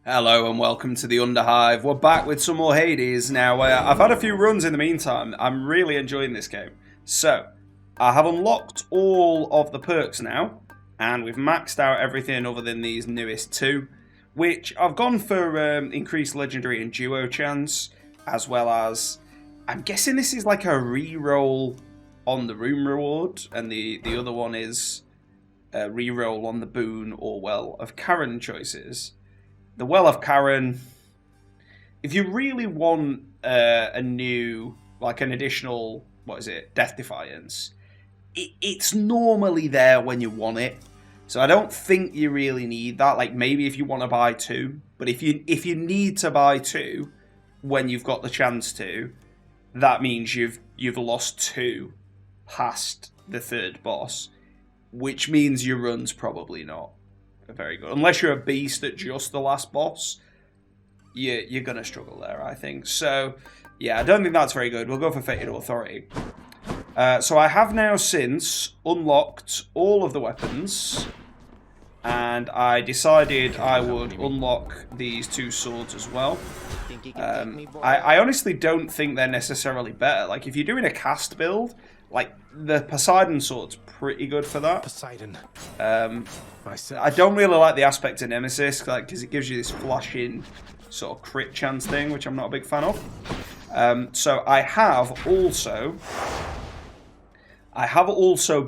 Hello and welcome to the Underhive. We're back with some more Hades. Now, I've had a few runs in the meantime. I'm really enjoying this game. So, I have unlocked all of the perks now, and we've maxed out everything other than these newest two, which I've gone for increased legendary and duo chance, as well as, I'm guessing this is like a re-roll on the room reward, and the other one is a re-roll on the boon or well of Karen choices. The Well of Karen, if you really want a new, like an additional, Death Defiance, it's normally there when you want it. So I don't think you really need that. Like maybe if you want to buy two, but if you need to buy two when you've got the chance to, that means you've lost two past the third boss, which means your run's probably not very good. Unless you're a beast at just the last boss, you're going to struggle there, I think. So, yeah, I don't think that's very good. We'll go for Fated Authority. So I have now since unlocked all of the weapons, and I decided I would unlock these two swords as well. I honestly don't think they're necessarily better. Like, if you're doing a cast build, like, the Poseidon sword's pretty good for that. Poseidon. I don't really like the aspect of Nemesis, like, because it gives you this flashing sort of crit chance thing, which I'm not a big fan of. So I have also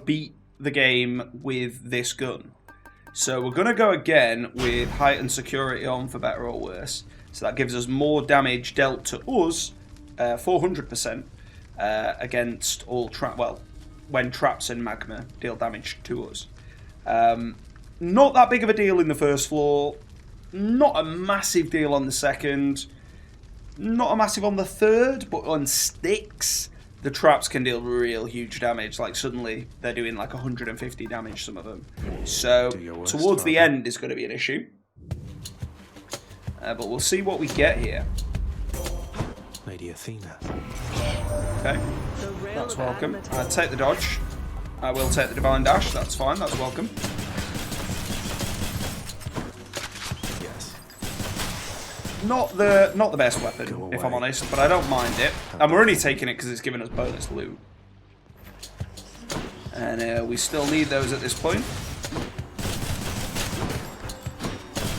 beat the game with this gun. So we're going to go again with heightened security on for better or worse. So that gives us more damage dealt to us, 400%. Against all when traps in magma deal damage to us. Not that big of a deal in the first floor, not a massive deal on the second, not a massive on the third, but on sticks, the traps can deal real huge damage. Like suddenly they're doing like 150 damage, some of them. So towards the end is going to be an issue. But we'll see what we get here. Lady Athena. Okay, that's welcome. I take the dodge. I will take the divine dash. That's fine. That's welcome. Yes. Not the best weapon, if I'm honest, but I don't mind it. And we're only taking it because it's giving us bonus loot. And we still need those at this point.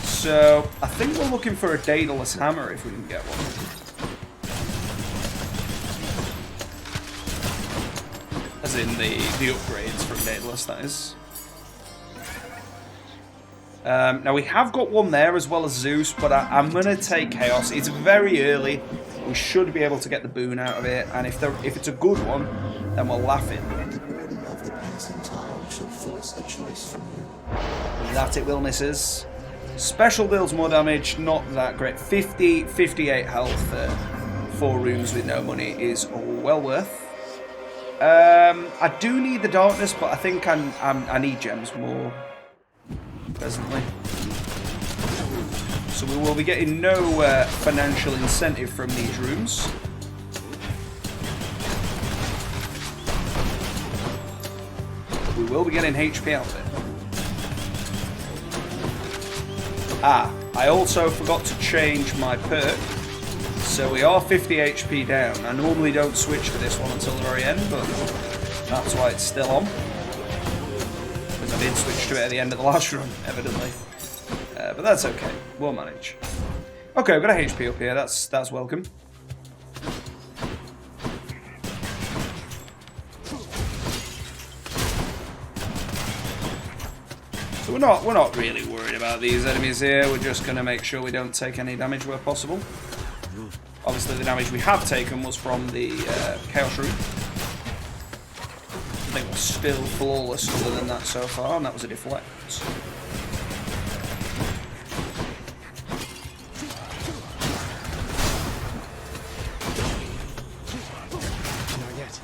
So I think we're looking for a Daedalus hammer if we can get one. As in the upgrades from Daedalus, that is. Now we have got one there as well as Zeus, but I'm going to take Chaos. It's very early. We should be able to get the boon out of it, and if it's a good one, then we'll laugh it. That it will, misses. Special deals more damage, not that great. 58 health, 4 rooms with no money is well worth. I do need the darkness, but I think I need gems more presently. So we will be getting no financial incentive from these rooms. We will be getting HP out of it. I also forgot to change my perk. So we are 50 HP down. I normally don't switch to this one until the very end, but that's why it's still on. Because I did switch to it at the end of the last run, evidently. But that's okay. We'll manage. Okay, we've got a HP up here. That's welcome. So we're not really worried about these enemies here. We're just going to make sure we don't take any damage where possible. Obviously, the damage we have taken was from the Chaos Root. I think we're still flawless other than that so far, and that was a deflect. Not yet.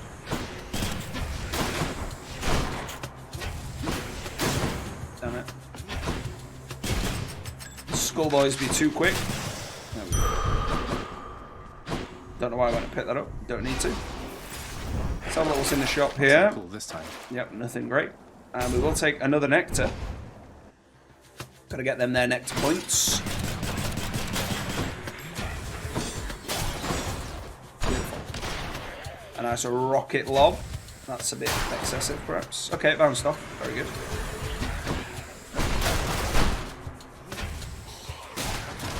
Damn it. Skullboys be too quick. There we go. Don't know why I went to pick that up. Don't need to. Let's have a look what's in the shop here. Cool this time. Yep, nothing great. And we will take another nectar. Gotta get them their nectar points. A nice rocket lob. That's a bit excessive, perhaps. Okay, it bounced off. Very good.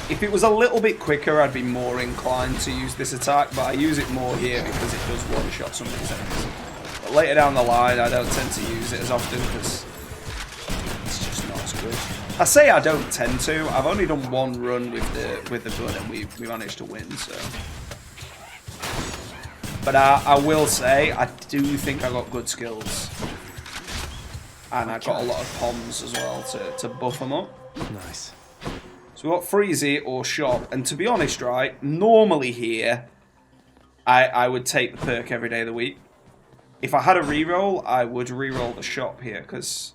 If it was a little bit quicker, I'd be more inclined to use this attack, but I use it more here because it does one-shot some of these enemies. But later down the line, I don't tend to use it as often because it's just not as good. I say I don't tend to. I've only done one run with the gun, and we managed to win. So, but I will say I do think I got good skills, and I got a lot of bombs as well to buff them up. Nice. So we've got Freezy or Shop, and to be honest, right, normally here, I would take the perk every day of the week. If I had a reroll, I would reroll the Shop here, because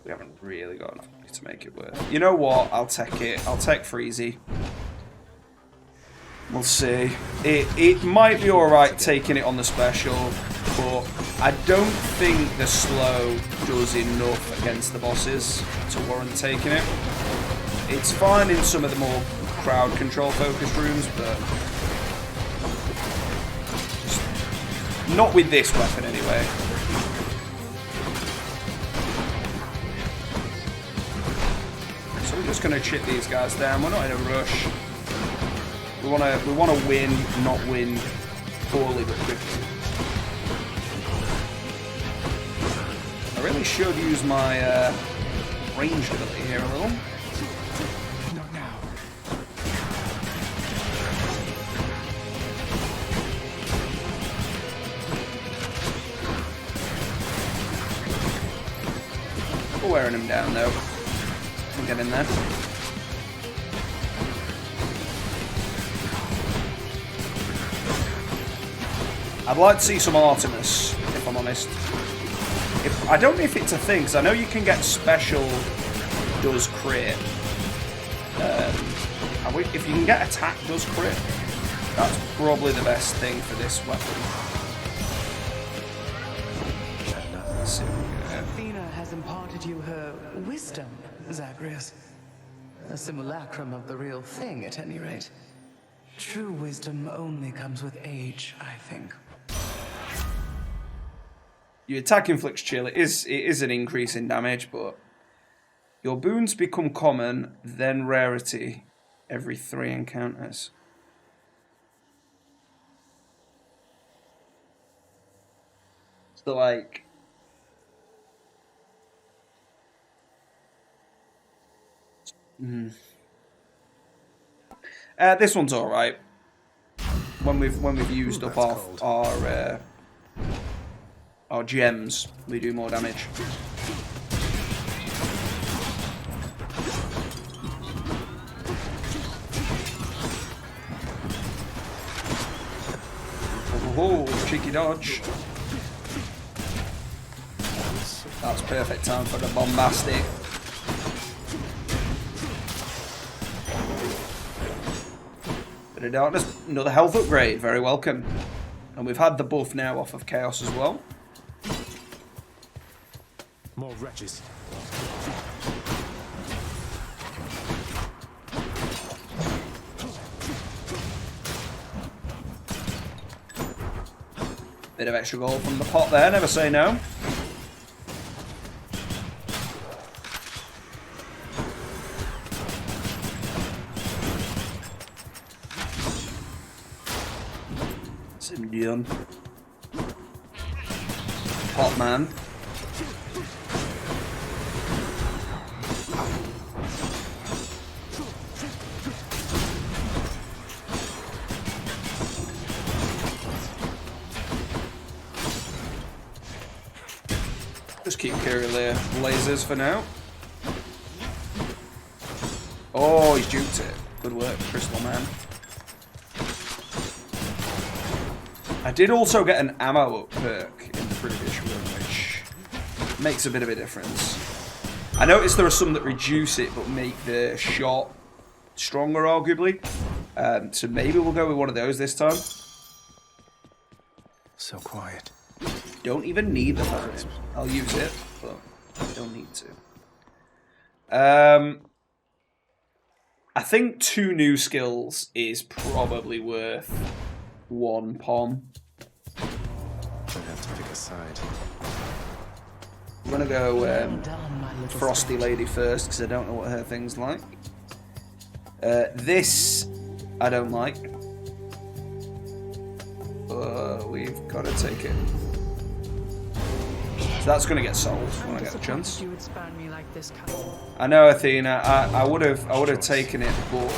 we haven't really got enough money to make it worth. You know what? I'll take it. I'll take Freezy. We'll see. It might be alright taking it on the special, but I don't think the slow does enough against the bosses to warrant taking it. It's fine in some of the more crowd control focused rooms, but just not with this weapon anyway. So we're just going to chip these guys down. We're not in a rush. We want to win, not win poorly but quickly. I really should use my ranged ability here a little. Not now. We're wearing him down though. We'll get in there. I'd like to see some Artemis, if I'm honest. I don't know if it's a thing, because I know you can get special does crit. If you can get attack does crit, that's probably the best thing for this weapon. Let's see what we get. Athena has imparted you her wisdom, Zagreus. A simulacrum of the real thing, at any rate. True wisdom only comes with age, I think. Your attack inflicts chill. It is an increase in damage, but your boons become common, then rarity, every 3 encounters. So like, this one's all right. When we've used up our gems, we do more damage. Oh, cheeky dodge. That's perfect time for the bombastic. Bit of darkness, another health upgrade, very welcome. And we've had the buff now off of Chaos as well. More wretches. Bit of extra gold from the pot there, never say no. That's him done. Pot man. Just keep carrying lasers for now. Oh, he's duped it. Good work, Crystal Man. I did also get an ammo up perk in the previous run, which makes a bit of a difference. I noticed there are some that reduce it but make the shot stronger, arguably. So maybe we'll go with one of those this time. So quiet. Don't even need the feathers. I'll use it, but I don't need to. I think 2 new skills is probably worth 1 pom. Don't have to pick a side. I'm gonna go Frosty Lady first because I don't know what her thing's like. This I don't like. We've got to take it. So that's going to get sold when I get the chance. You would spurn me like this, I know, Athena. I would have taken it, but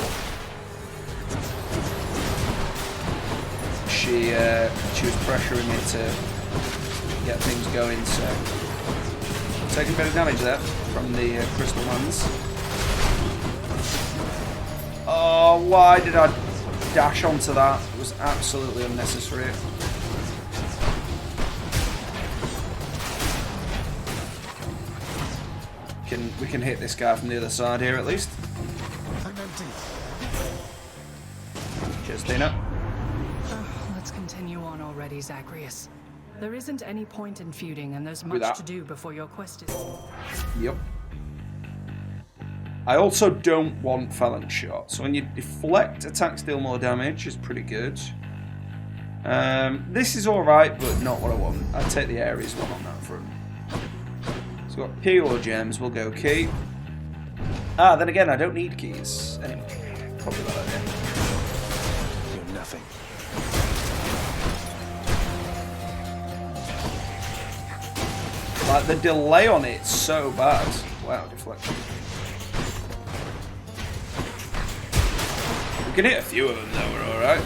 she was pressuring me to get things going. So taking a bit of damage there from the crystal ones. Oh, why did I dash onto that? It was absolutely unnecessary. We can hit this guy from the other side here at least. I'm empty. Cheers, Dina. Let's continue on already, Zagreus. There isn't any point in feuding, and there's that. much to do before your quest is. Yep. I also don't want Phalanx Shot, so when you deflect, attacks deal more damage is pretty good. This is alright, but not what I want. I'd take the Ares one on that front. So we've got key or gems, we'll go key. Then again, I don't need keys. Anyway, probably a bad idea. You're nothing. Like, the delay on it's so bad. Wow, deflection. We can hit a few of them though, we're alright.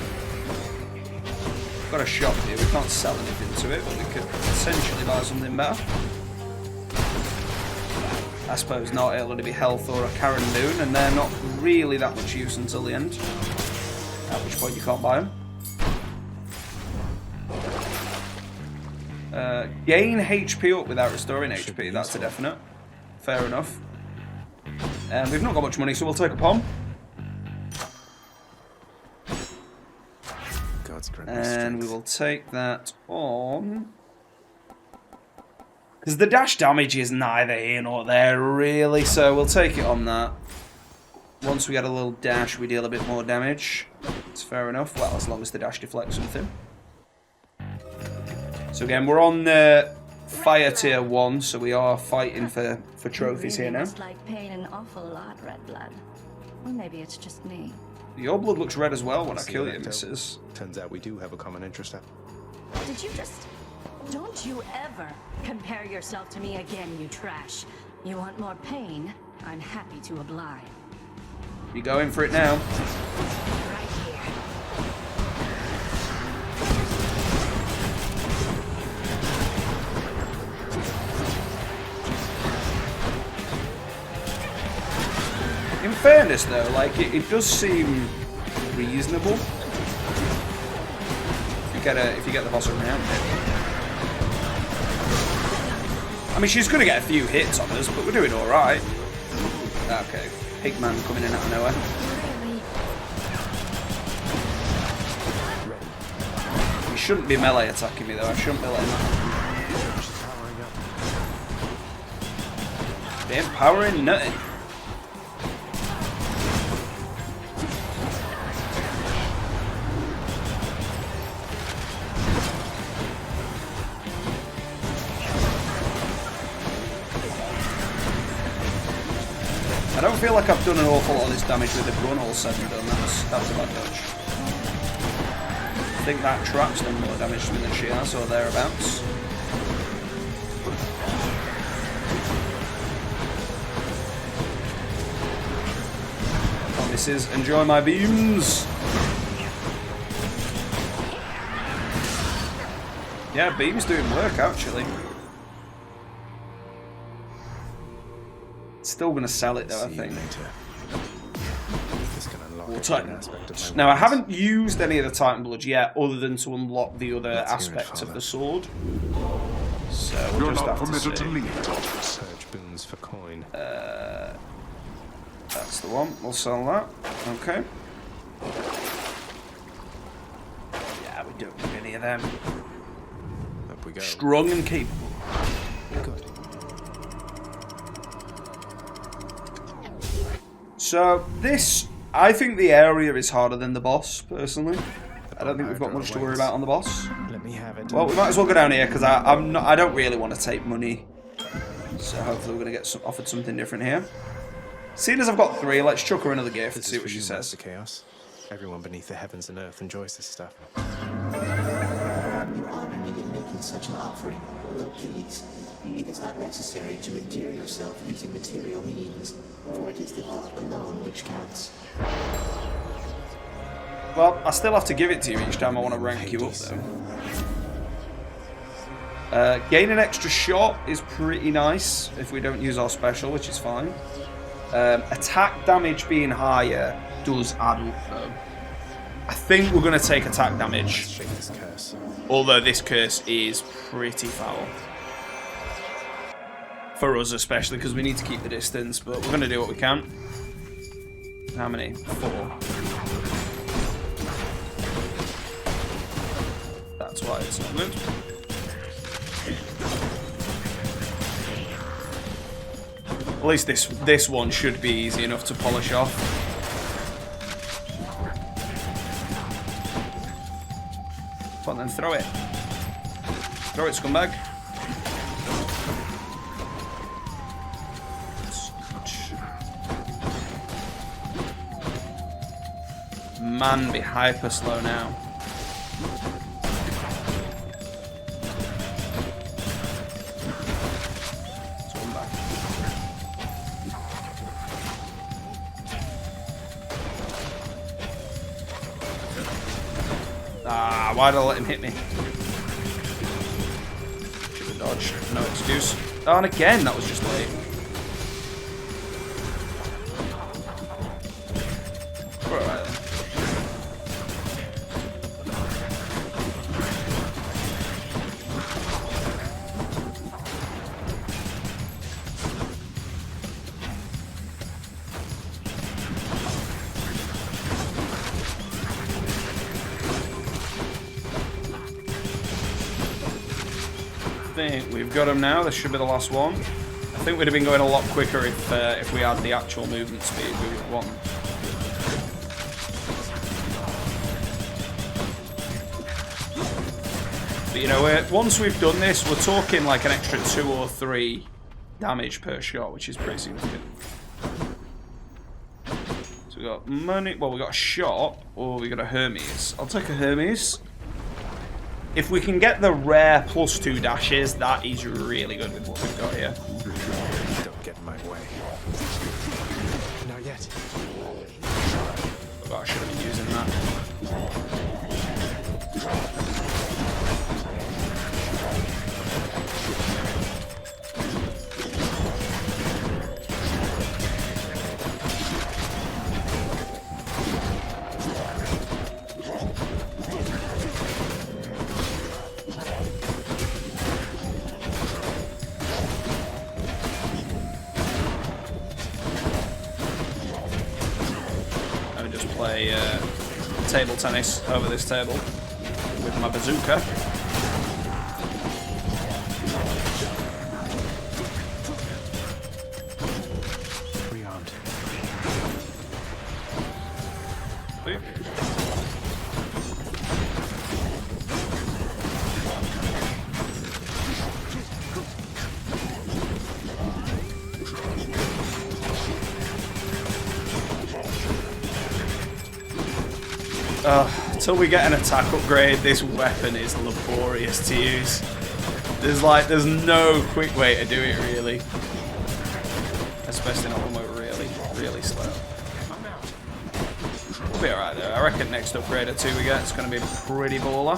We've got a shop here, we can't sell anything to it, but we could essentially buy something better. I suppose not, it'll only be health or a Karen Moon, and they're not really that much use until the end. At which point you can't buy them. Gain HP up without restoring HP, that's a definite. Fair enough. We've not got much money, so we'll take a pom. And we will take that on. Because the dash damage is neither here nor there, really, so we'll take it on that. Once we get a little dash, we deal a bit more damage. It's fair enough. Well, as long as the dash deflects something. So again, we're on fire tier 1, so we are fighting for trophies here now. Must like pain an awful lot, Red Blood. Or maybe it's just me. Your blood looks red as well when I kill you, missus. Turns out we do have a common interest. Did you just... Don't you ever compare yourself to me again, you trash. You want more pain? I'm happy to oblige. You going for it now? Right here. In fairness, though, like it does seem reasonable if you get the boss around it. I mean, she's gonna get a few hits on us, but we're doing all right. Okay, Pigman coming in out of nowhere. He shouldn't be melee attacking me though. I shouldn't be letting that happen. They ain't powering nothing. I don't feel like I've done an awful lot of this damage with the gun all said and done. That's a bad dodge. I think that trap's done more damage to me than she has, or thereabouts. Oh, missus, enjoy my beams! Yeah, beams doing work actually. Still gonna sell it though, I think. Or Titan Blood. Now I haven't used any of the Titan Blood yet, other than to unlock the other aspect of the sword. So we'll just have to see. Search boons for coin. That's the one. We'll sell that. Okay. Yeah, we don't need any of them. we go. Strong and capable. Good. So this, I think the area is harder than the boss, personally. I don't think we've got much to worry about on the boss. Let me have it. Well, we might as well go down here because I don't really want to take money. So hopefully we're gonna get offered something different here. Seeing as I've got 3, let's chuck her another gift. This See is what for she you, says. Master Chaos. Everyone beneath the heavens and earth enjoys this stuff. You honor me in making such an offering. But please, it is not necessary to endear yourself using material means, for it is the heart alone which counts. Well, I still have to give it to you each time I want to rank you up, though. Gain an extra shot is pretty nice if we don't use our special, which is fine. Attack damage being higher does add up, though. I think we're going to take attack damage, Shake this curse. although this curse is pretty foul. For us especially, because we need to keep the distance, but we're going to do what we can. How many? 4. That's why it's not good. At least this one should be easy enough to polish off. Come on then, throw it. Throw it, scumbag. Man, be hyper slow now. Ah, why did I let him hit me? Should have dodged. No excuse. Oh, and again, that was just late. We're alright then. I think we've got him now. This should be the last one. I think we'd have been going a lot quicker if we had the actual movement speed we would want. But you know, once we've done this, we're talking like an extra 2 or 3 damage per shot, which is pretty significant. So we got money. Well, we got a shot, or we got a Hermes. I'll take a Hermes. If we can get the rare +2 dashes, that is really good with what we've got here. Don't get in my way. Not yet. Oh, I should have been using that. Play table tennis over this table with my bazooka. Rearmed. Until we get an attack upgrade, this weapon is laborious to use. There's no quick way to do it, really. Especially not when we're really slow. We'll be alright there. I reckon next upgrade or 2 we get, it's going to be pretty baller.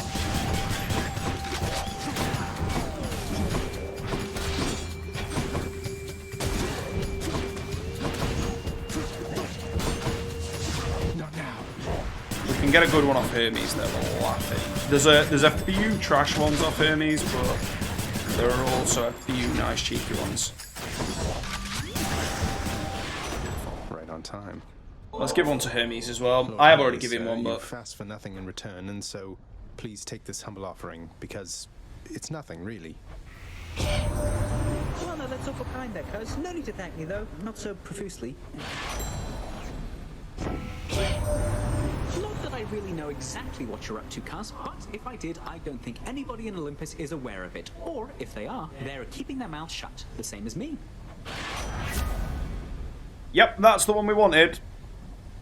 Get a good one off Hermes though, we're laughing. There's a few trash ones off Hermes, but there are also a few nice cheeky ones. Right on time. Let's give one to Hermes as well. I have already given one, You but fast for nothing in return, and so please take this humble offering because It's nothing, really. Well, no, that's awful kind there, cuz. No need to thank me, though. Not so profusely. Not that I really know exactly what you're up to, cuz, but if I did, I don't think anybody in Olympus is aware of it. Or, if they are, they're keeping their mouths shut, the same as me. Yep, that's the one we wanted.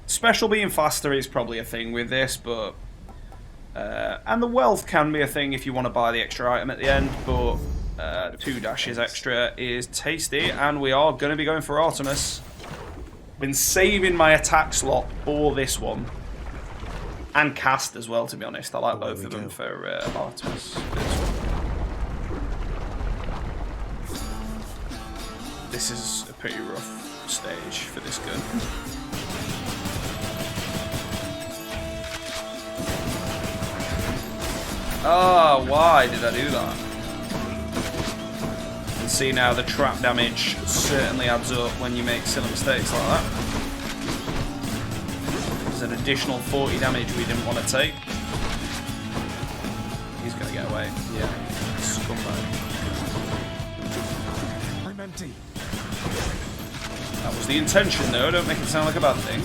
Special being faster is probably a thing with this, but... and the wealth can be a thing if you want to buy the extra item at the end, but 2 dashes extra is tasty, and we are going to be going for Artemis. Been saving my attack slot for this one. And cast as well, to be honest. I like both of them for Artemis. This is a pretty rough stage for this gun. Oh, why did I do that? You can see now the trap damage certainly adds up when you make silly mistakes like that. There's an additional 40 damage we didn't want to take. He's going to get away. Yeah. Scumbag. I'm empty. That was the intention, though. Don't make it sound like a bad thing.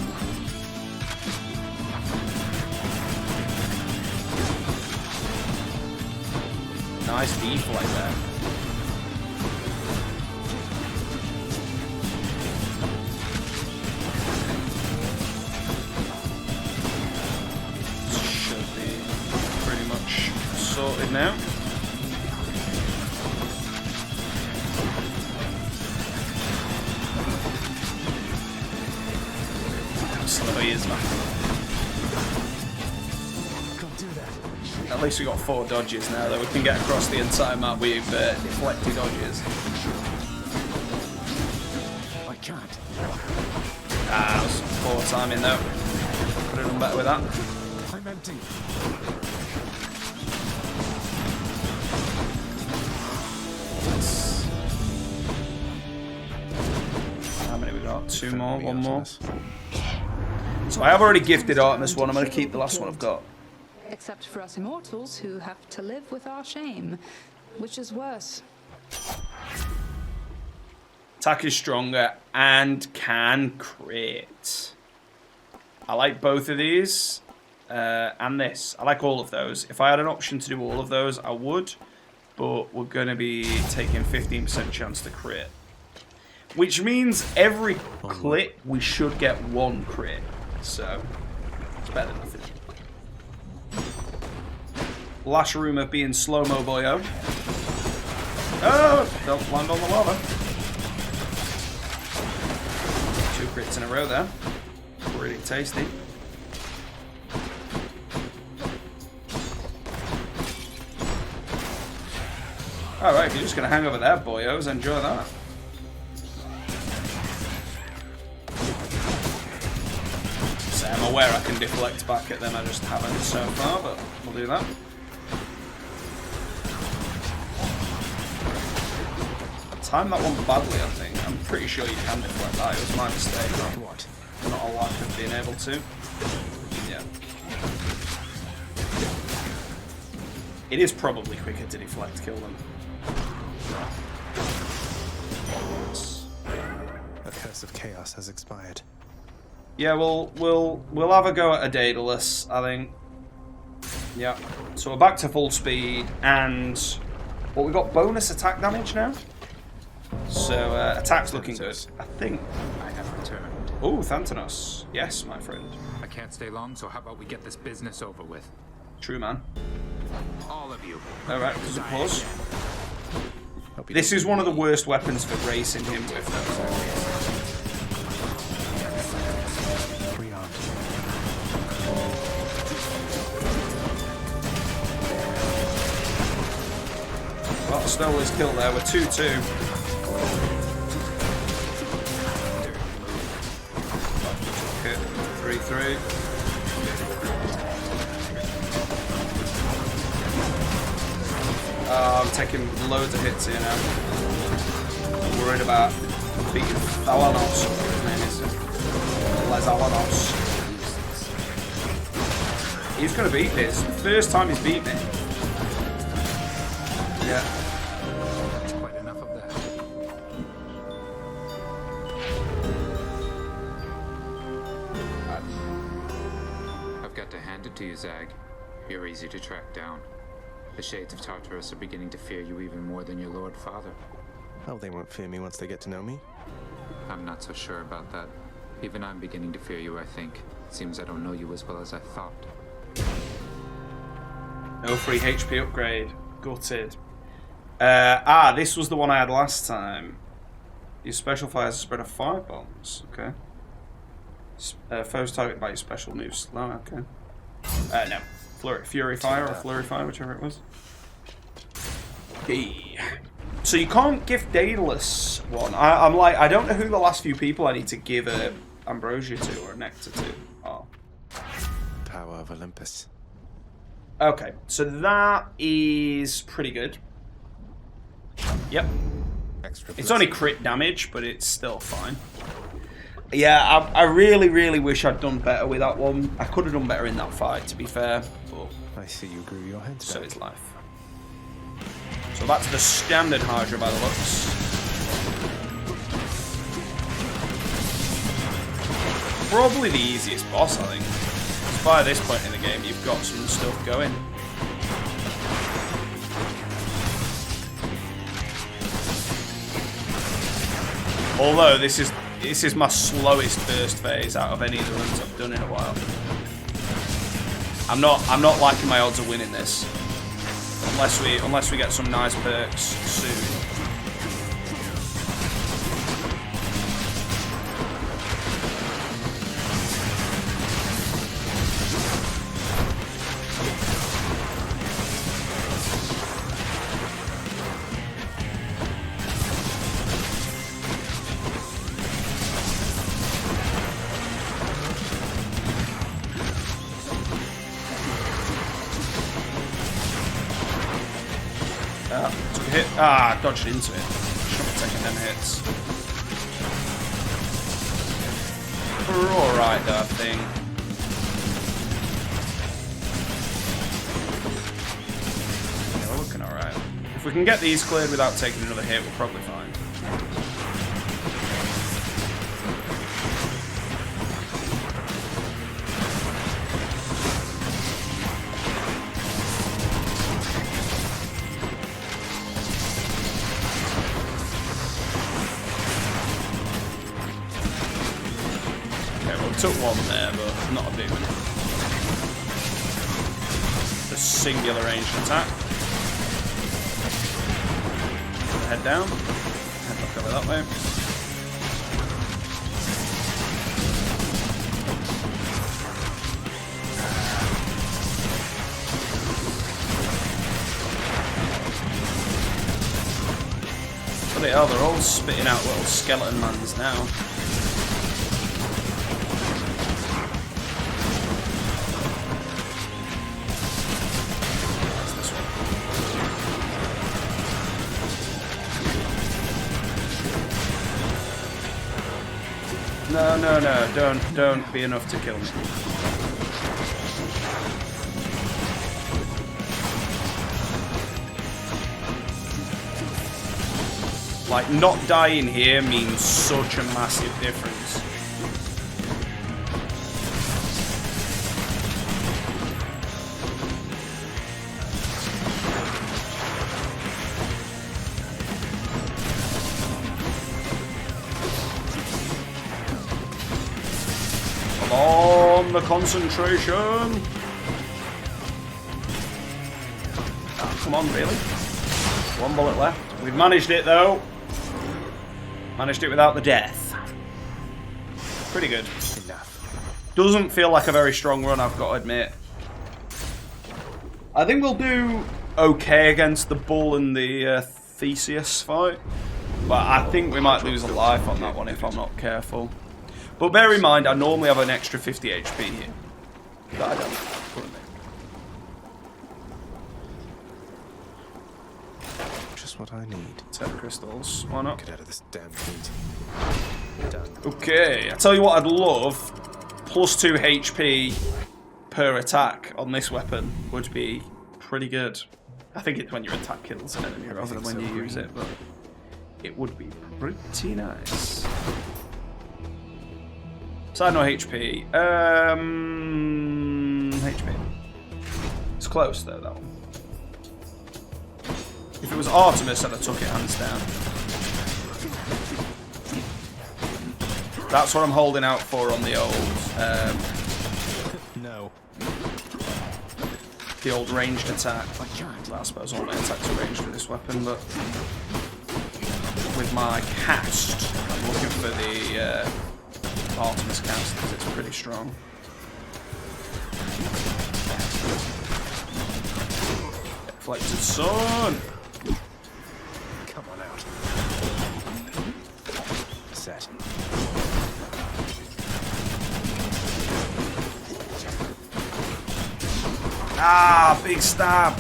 Nice deflect there. Should be pretty much sorted now. How slow he is, man. At least we got 4 dodges now, though. We can get across the entire map with deflected dodges. I can't. Ah, that was poor timing, though. Could have done better with that. I'm empty. How many we got? 2 more? 1 more? So I have already gifted Artemis one. I'm going to keep the last one I've got. Except for us immortals who have to live with our shame, which is worse. Attack is stronger and can crit. I like both of these and this. I like all of those. If I had an option to do all of those, I would. But we're going to be taking 15% chance to crit. Which means every clip we should get 1 crit. So, it's better than nothing. Last room of being slow-mo boyo. Oh, don't land on the lava. 2 crits in a row there. Really tasty. Alright, if you're just going to hang over there, boyos, enjoy that. So I'm aware I can deflect back at them, I just haven't so far, but we'll do that. Timed that one badly, I think. I'm pretty sure you can deflect that. It was my mistake. Not a lack of being able to. Yeah. It is probably quicker to deflect kill them. The curse of chaos has expired. Yeah, we'll have a go at a Daedalus, I think. Yeah. So we're back to full speed, and we got bonus attack damage now. So attack's looking good, I think. I have returned. Oh, Thantanos. Yes, my friend. I can't stay long, so how about we get this business over with? True, man. All of you. Alright, there's a pause. This is one of the worst weapons for racing him with, though. Well, stole his kill there. We're 2-2. 3-3. I'm taking loads of hits here now. I'm worried about beating Thalanos, whatever his name is. Lesalanos. He's going to beat this. First time he's beat me. Yeah. That's quite enough of that. I've got to hand it to you, Zag. You're easy to track down. The Shades of Tartarus are beginning to fear you even more than your Lord Father. Oh, they won't fear me once they get to know me. I'm not so sure about that. Even I'm beginning to fear you, I think. Seems I don't know you as well as I thought. No free HP upgrade. Gutted. This was the one I had last time. Your special fires a spread of 5 bombs. Okay. Foes targeted by your special move slow. Okay. No. Fury Fire or Flurry Fire, whichever it was. Okay. So you can't give Daedalus one. I'm like, I don't know who the last few people I need to give a Ambrosia to or a Nectar to are. Power of Olympus. Okay, so that is pretty good. Yep. Extra It's only crit damage, but it's still fine. Yeah, I really, really wish I'd done better with that one. I could have done better in that fight, to be fair. But I see you grew your head so back. is life. So that's the standard Hydra by the looks. Probably the easiest boss, I think. 'Cause by this point in the game, you've got some stuff going. Although this is my slowest first phase out of any of the runs I've done in a while. I'm not liking my odds of winning this. Unless we get some nice perks soon. Took a hit. Dodged into it. Should have taken them hits. We're alright though, I think. Yeah, we're looking alright. If we can get these cleared without taking another hit, we're probably fine. Took one there, but not a big one. A singular ranged attack. Head down. Head back over that way. Bloody hell, they're all spitting out little skeleton mans now. No, don't be enough to kill me. Like, not dying here means such a massive difference. On the concentration. Oh, come on, really? One bullet left. We've managed it though. Managed it without the death. Pretty good. Enough. Doesn't feel like a very strong run, I've got to admit. I think we'll do okay against the Bull and the Theseus fight. But I think we might lose a life on that one if I'm not careful. But bear in mind, I normally have an extra 50 HP here. That I don't currently. Just what I need. 10 crystals. Why not? Get out of this damn heat. Done. Okay, I tell you what I'd love. Plus 2 HP per attack on this weapon would be pretty good. I think it's when your attack kills an enemy rather than when you use it, but it would be pretty nice. Side no HP. HP. It's close though, that one. If it was Artemis, I'd have took it hands down. That's what I'm holding out for on the old. No. The old ranged attack. I suppose all my attacks are ranged with this weapon, but with my cast, I'm looking for the Artemis cast because it's pretty strong. Deflected Sun! Come on out. Set. Ah, big stab!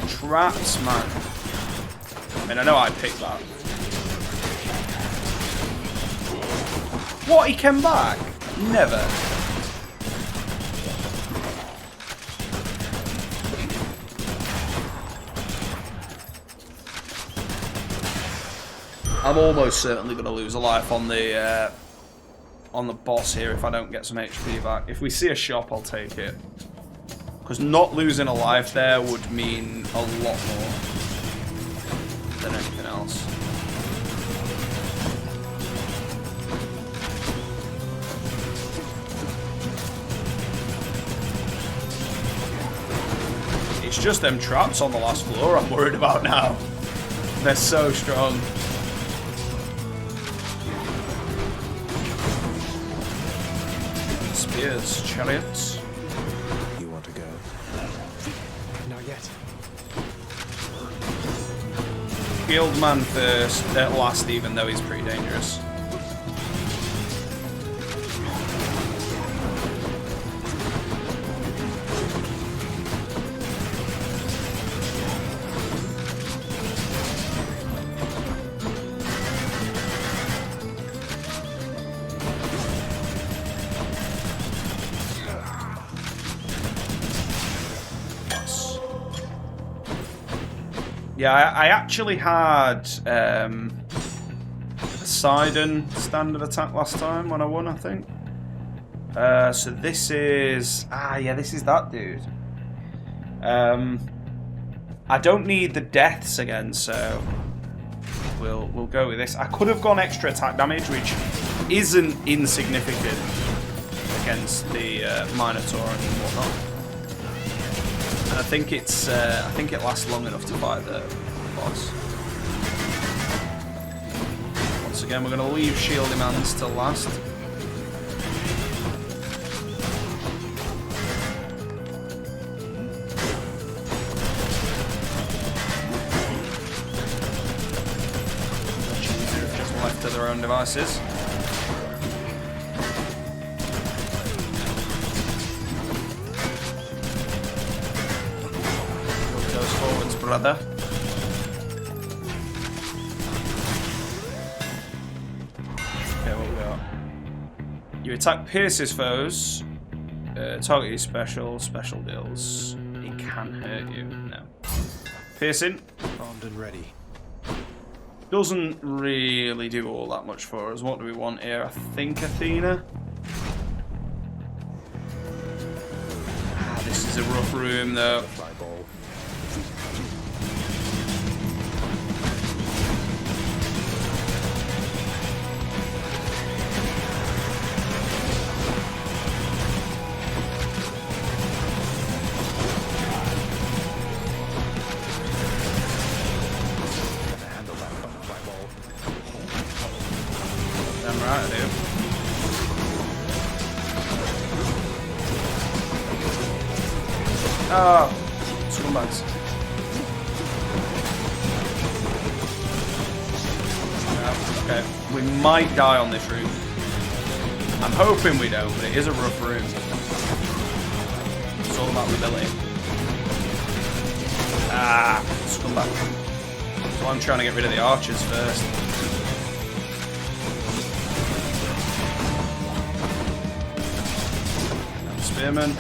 Traps, man. I mean, I know I picked that. What, he came back? Never. I'm almost certainly going to lose a life on the boss here if I don't get some HP back. If we see a shop, I'll take it. Because not losing a life there would mean a lot more than anything else. It's just them traps on the last floor I'm worried about now. They're so strong. Spears, chariots. You want to go? Not yet. Guild man first, last even though he's pretty dangerous. Yeah, I actually had Poseidon standard attack last time when I won, I think. So this is... yeah, this is that dude. I don't need the deaths again, so we'll go with this. I could have gone extra attack damage, which isn't insignificant against the Minotaur and whatnot. And I think it's I think it lasts long enough to fight the boss. Once again, we're going to leave shield demands till last. Just left to their own devices. Brother. Okay, what we got? You attack pierces foes, target your special deals. It can hurt you. No. Piercing. Armed and ready. Doesn't really do all that much for us. What do we want here? I think Athena. This is a rough room though. Oh, scumbags. Okay, we might die on this room. I'm hoping we don't, but it is a rough room. It's all about mobility. Ah, scumbag. So I'm trying to get rid of the archers first. And spearmen.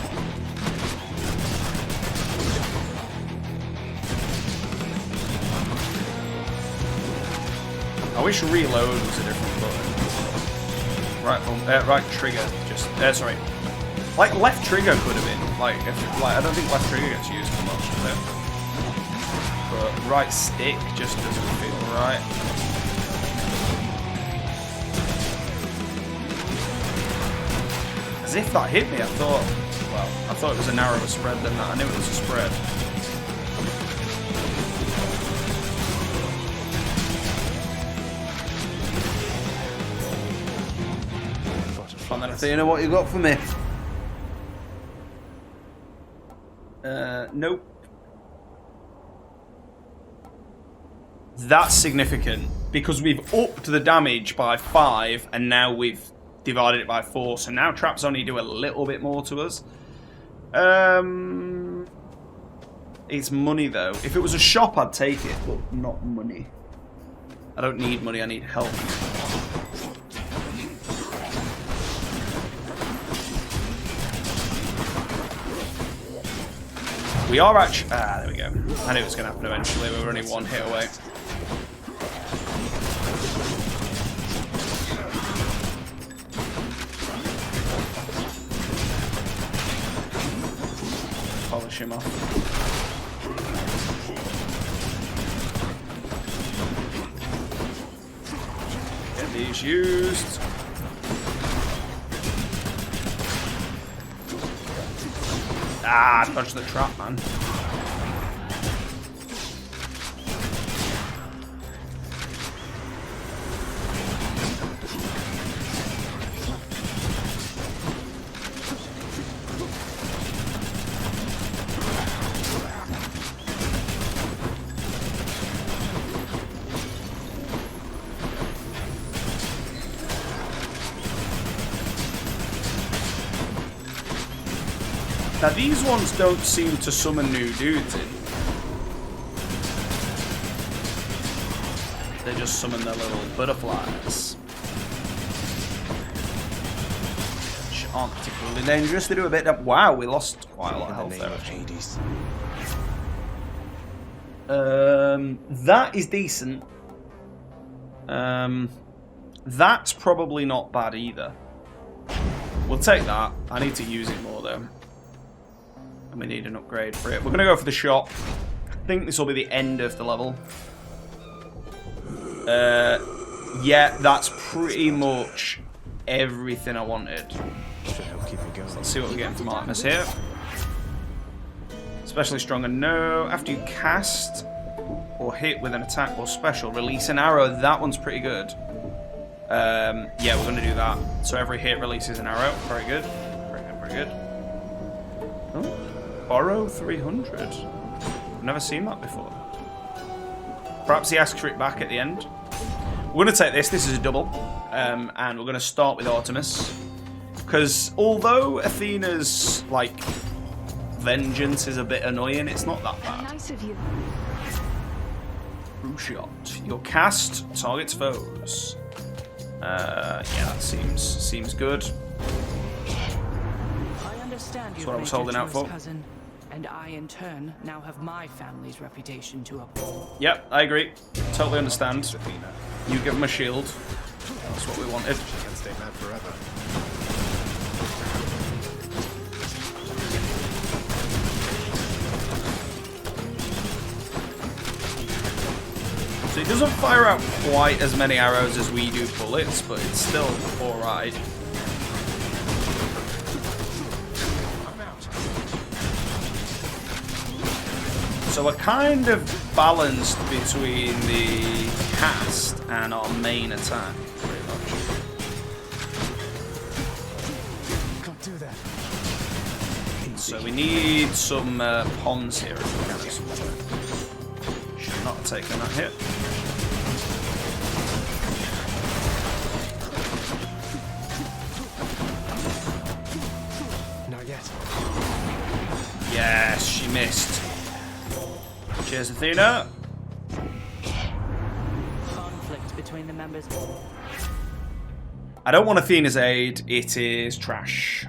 wish reload was a different button. Right trigger. Just sorry. Like left trigger could have been. Like I don't think left trigger gets used too much, does it? But right stick just doesn't feel right. As if that hit me, I thought it was a narrower spread than that. I knew it was a spread. And then Athena, what you got for me? Nope. That's significant because we've upped the damage by 5 and now we've divided it by 4. So now traps only do a little bit more to us. It's money though. If it was a shop, I'd take it, but not money. I don't need money. I need help. We are actually... there we go. I knew it was going to happen eventually. We were only 1 hit away. Polish him off. Get these used. Ah, dodge the trap, man. Now these ones don't seem to summon new dudes in. They just summon their little butterflies. Which aren't particularly dangerous. They do a bit of... Wow, we lost quite a lot of health there. Hades. That is decent. That's probably not bad either. We'll take that. I need to use it more though. And we need an upgrade for it. We're going to go for the shop. I think this will be the end of the level. Yeah, that's pretty much everything I wanted. Should help keep me going. So let's see what we're getting from Artemis here. Especially stronger, no. After you cast or hit with an attack or special, release an arrow. That one's pretty good. Yeah, we're going to do that. So every hit releases an arrow. Very good. Very good, very good. Oh. Borrow 300. I've never seen that before. Perhaps he asks for it back at the end. We're going to take this. This is a double. And we're going to start with Artemis. Because although Athena's, like, vengeance is a bit annoying, it's not that bad. Nice of you. True shot. Your cast targets foes. Yeah, that seems good. That's what I was holding out for. Cousin, and I, in turn, now have my family's reputation to uphold. Yep, I agree. Totally understand. You give him a shield. That's what we wanted. Can't stay mad forever. So he doesn't fire out quite as many arrows as we do bullets, but it's still alright. So we're kind of balanced between the cast and our main attack, pretty much. Can't do that. So we need some ponds here. Should not have taken that hit. Not yet. Yes, she missed. Cheers, Athena. Conflict between the members. I don't want Athena's aid. It is trash.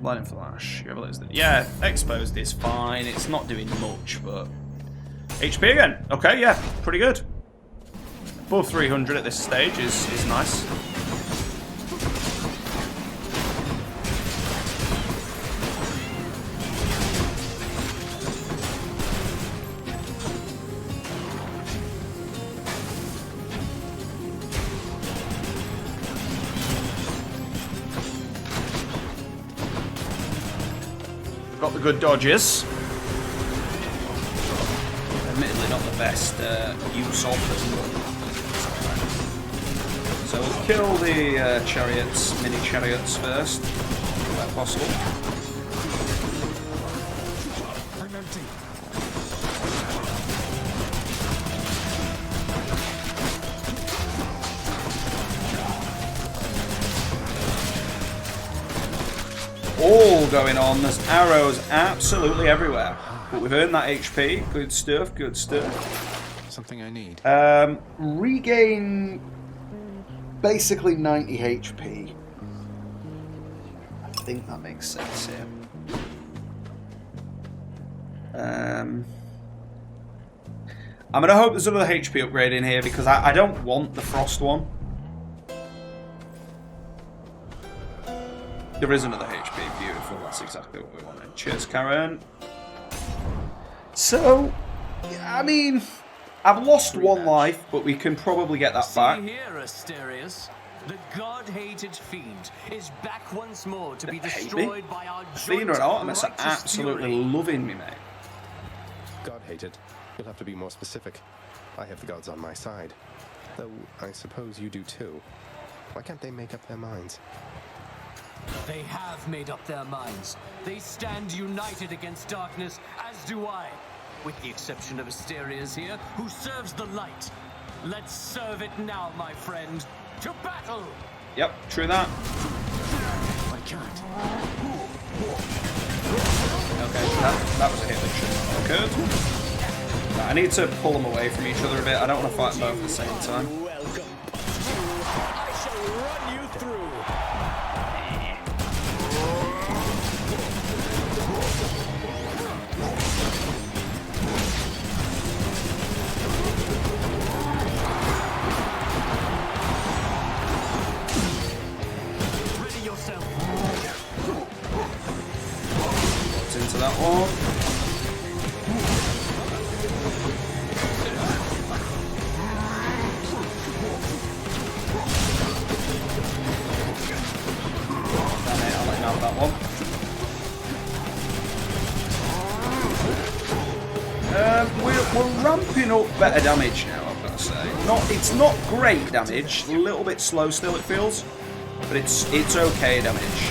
Lightning Flash. Yeah, exposed is fine. It's not doing much, but HP again. Okay, yeah, pretty good. above 300 at this stage is nice. Got the good dodges. Admittedly not the best use of them. So we'll kill the chariots, mini chariots first, where possible. I'm empty. All going on. There's arrows absolutely everywhere. But we've earned that HP. Good stuff, good stuff. Something I need. Regain basically 90 HP. I think that makes sense here. I'm going to hope there's another HP upgrade in here because I don't want the frost one. There is another HP. Beautiful. That's exactly what we wanted. Cheers, Karen. So, I mean, I've lost one life, but we can probably get that back. See here, Asterius. The god-hated fiend is back once more to be destroyed by our Athena and Artemis are absolutely loving me, mate. God-hated. You'll have to be more specific. I have the gods on my side. Though, I suppose you do too. Why can't they make up their minds? They have made up their minds. They stand united against darkness, as do I. With the exception of Asterius here, who serves the light. Let's serve it now, my friend. To battle! Yep, true that. I can't. Okay, that was a hit that shouldn't have occurred. Right, I need to pull them away from each other a bit. I don't want to fight them both at the same time. Welcome. I shall run you through. Into that one. Damn it, I'll let him have that one. We're ramping up better damage now, I've got to say. It's not great damage, a little bit slow still it feels, but it's okay damage.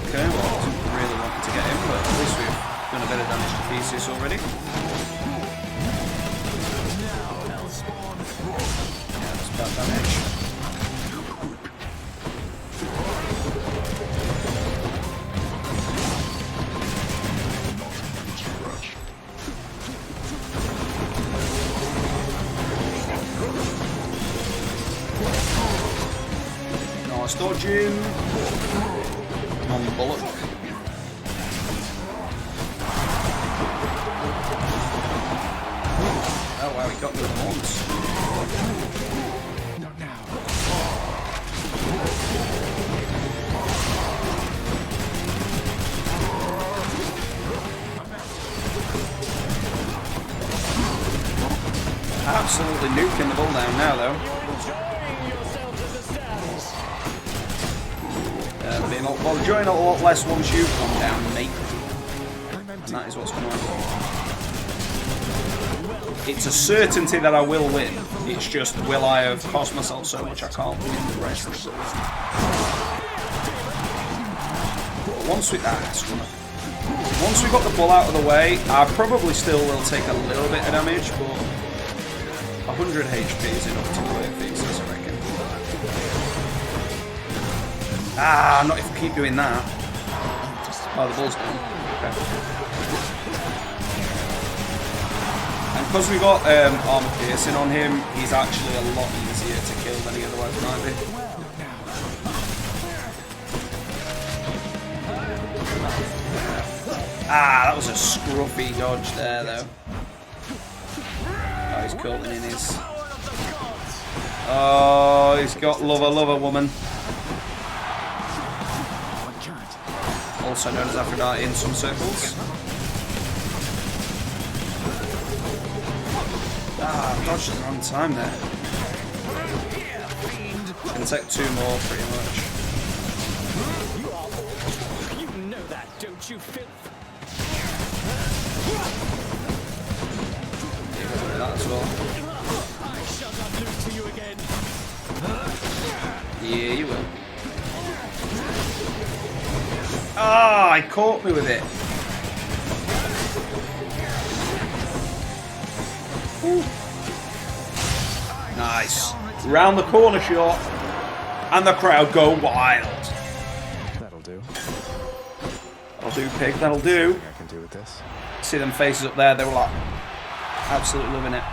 Okay, well, I wasn't really wanting to get him, but at least we've done a bit of damage to Theseus already. Yeah, that's bad damage. Nice dodging. Bullock. Oh wow, he got me once. Not now. Absolutely nuking the bull down now, though. Well, enjoying it a lot less once you come down, mate. And that is what's going on. It's a certainty that I will win. It's just, will I have cost myself so much I can't win the rest of it. But once we got the bull out of the way, I probably still will take a little bit of damage, but 100 HP is enough to clear Theseus, I reckon. Ah, not if we keep doing that. Oh, the bull's down. Okay. And because we got armor piercing on him, he's actually a lot easier to kill than he otherwise might be. Ah, that was a scruffy dodge there, though. he's curling in his... Oh, he's got lover woman. Also known as Aphrodite in some circles. Ah, dodged at the wrong time there. Gonna take 2 more, pretty much. You know that, don't you, Phil? That as well. I shall not lose to you again. Yeah, you will. Ah, he caught me with it. Ooh. Nice. Round the corner shot. And the crowd go wild. That'll do. That'll do, pig. That'll do. I can do with this. See them faces up there. They were like absolutely loving it.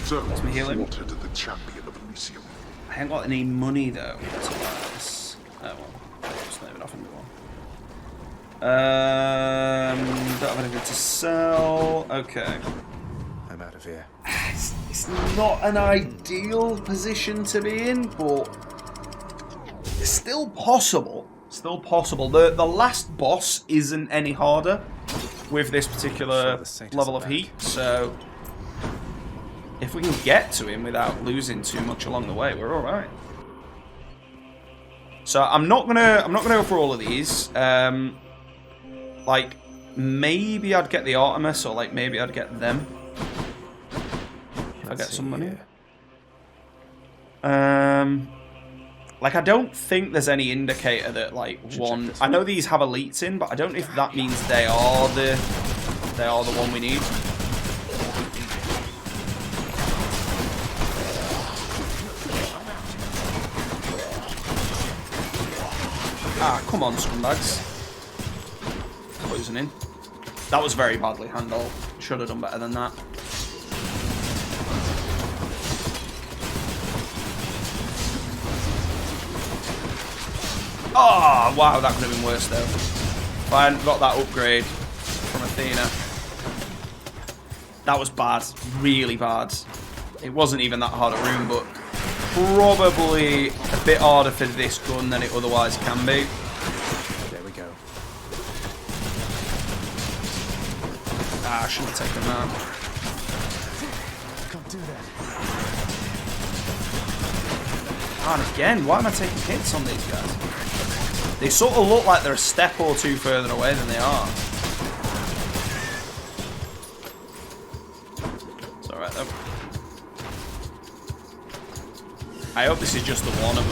So, Let's me heal him. slaughtered the champion of Elysium. I ain't got any money though. To buy this. Oh well. It's not even off anymore. Don't have anything to sell. Okay. I'm out of here. It's not an ideal position to be in, but it's still possible. Still possible. The last boss isn't any harder with this particular level of heat, so if we can get to him without losing too much along the way, we're all right. So I'm not gonna go for all of these. Like maybe I'd get the Artemis, or like maybe I'd get them. If I get some money. Like I don't think there's any indicator that like one. I know these have elites in, but I don't know if that means they are the one we need. Ah, come on, scumbags. Poisoning. That was very badly handled. Should have done better than that. Oh, wow, that could have been worse, though. If I hadn't got that upgrade from Athena. That was bad. Really bad. It wasn't even that hard a room, but probably a bit harder for this gun than it otherwise can be. There we go. Ah, I shouldn't have taken that. Can't do that. And again, why am I taking hits on these guys? They sort of look like they're a step or two further away than they are. It's alright though. I hope this is just the one, and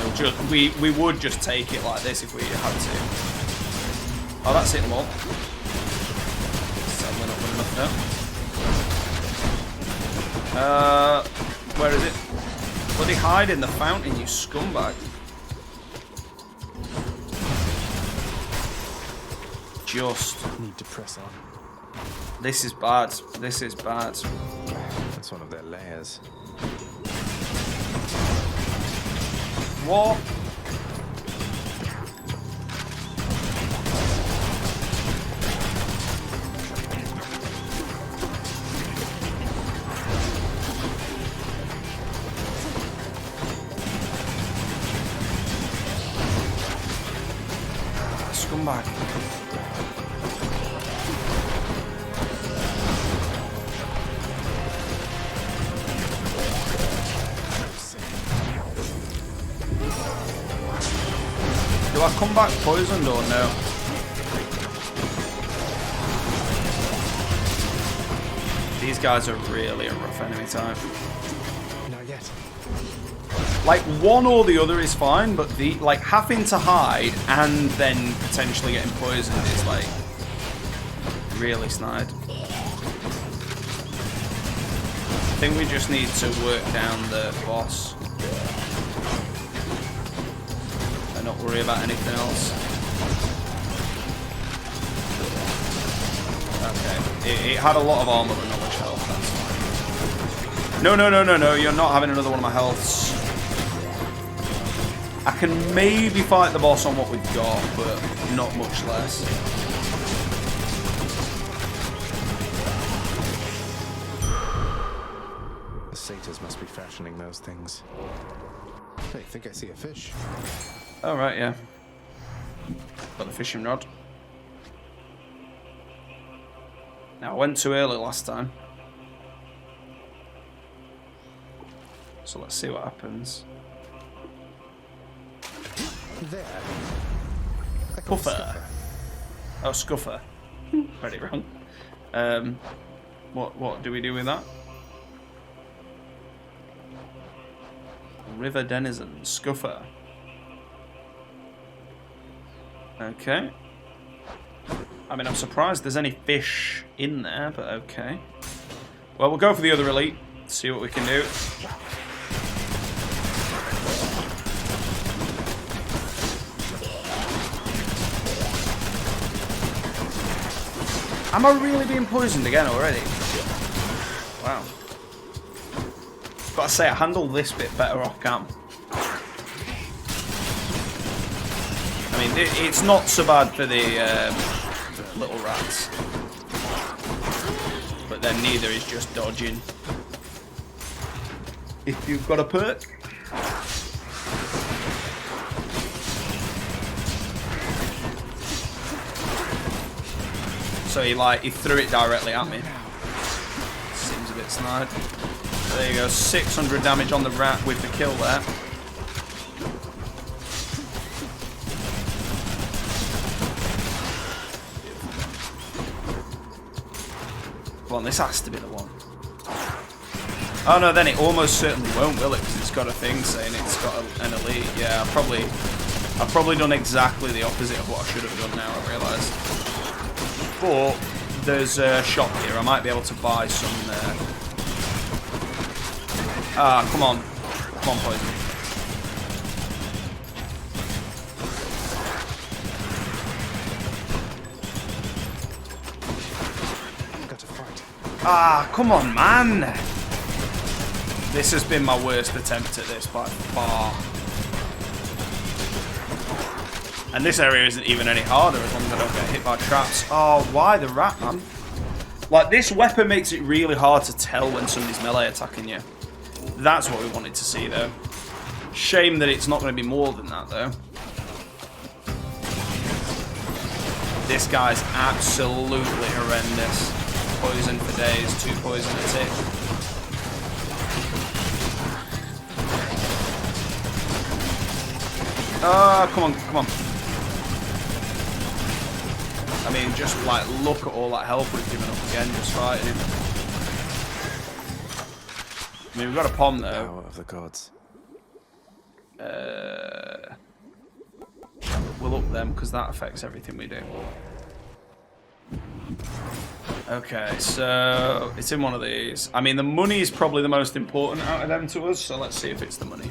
we would just take it like this if we had to. Oh, that's hitting them all. Sadly not good enough now. Where is it? Bloody hide in the fountain, you scumbag. Just need to press on. This is bad. This is bad. That's one of their layers. What? Scumbag. Do I come back poisoned or no? These guys are really a rough enemy type. Not yet. Like one or the other is fine, but the like having to hide and then potentially getting poisoned is like really snide. I think we just need to work down the boss. Not worry about anything else. Okay. It had a lot of armor but not much health, that's fine. No, you're not having another one of my healths. I can maybe fight the boss on what we've got, but not much less. satyrs must be fashioning those things. Hey, think I see a fish. Oh, right, yeah. Got the fishing rod. Now, I went too early last time. So let's see what happens. There. Puffer. Oh, scuffer. Read it wrong. What do we do with that? River denizen, scuffer. Okay. I mean, I'm surprised there's any fish in there, but okay. Well, we'll go for the other elite. See what we can do. Am I really being poisoned again already? Wow. Gotta say, I handled this bit better off cam. I mean, it's not so bad for the little rats. But then neither is just dodging. If you've got a perk. So he threw it directly at me. Seems a bit snide. So there you go, 600 damage on the rat with the kill there. Come on, this has to be the one. Oh no, then it almost certainly won't, will it? Because it's got a thing saying it's got an elite. Yeah, I've probably done exactly the opposite of what I should have done now, I realise. But there's a shop here. I might be able to buy some. Ah, come on, poison. Got to fight. Ah, come on, man. This has been my worst attempt at this by far. And this area isn't even any harder as long as I don't get hit by traps. Oh, why the rat, man? Like, this weapon makes it really hard to tell when somebody's melee attacking you. That's what we wanted to see, though. Shame that it's not going to be more than that, though. This guy's absolutely horrendous. Poison for days, 2 poison a tick. Oh, come on, come on. I mean, just like look at all that health we've given up again, just fighting him. I mean, we've got a pom though. Power of the gods. We'll up them because that affects everything we do. Okay, so it's in one of these. I mean, the money is probably the most important out of them to us, so let's see if it's the money.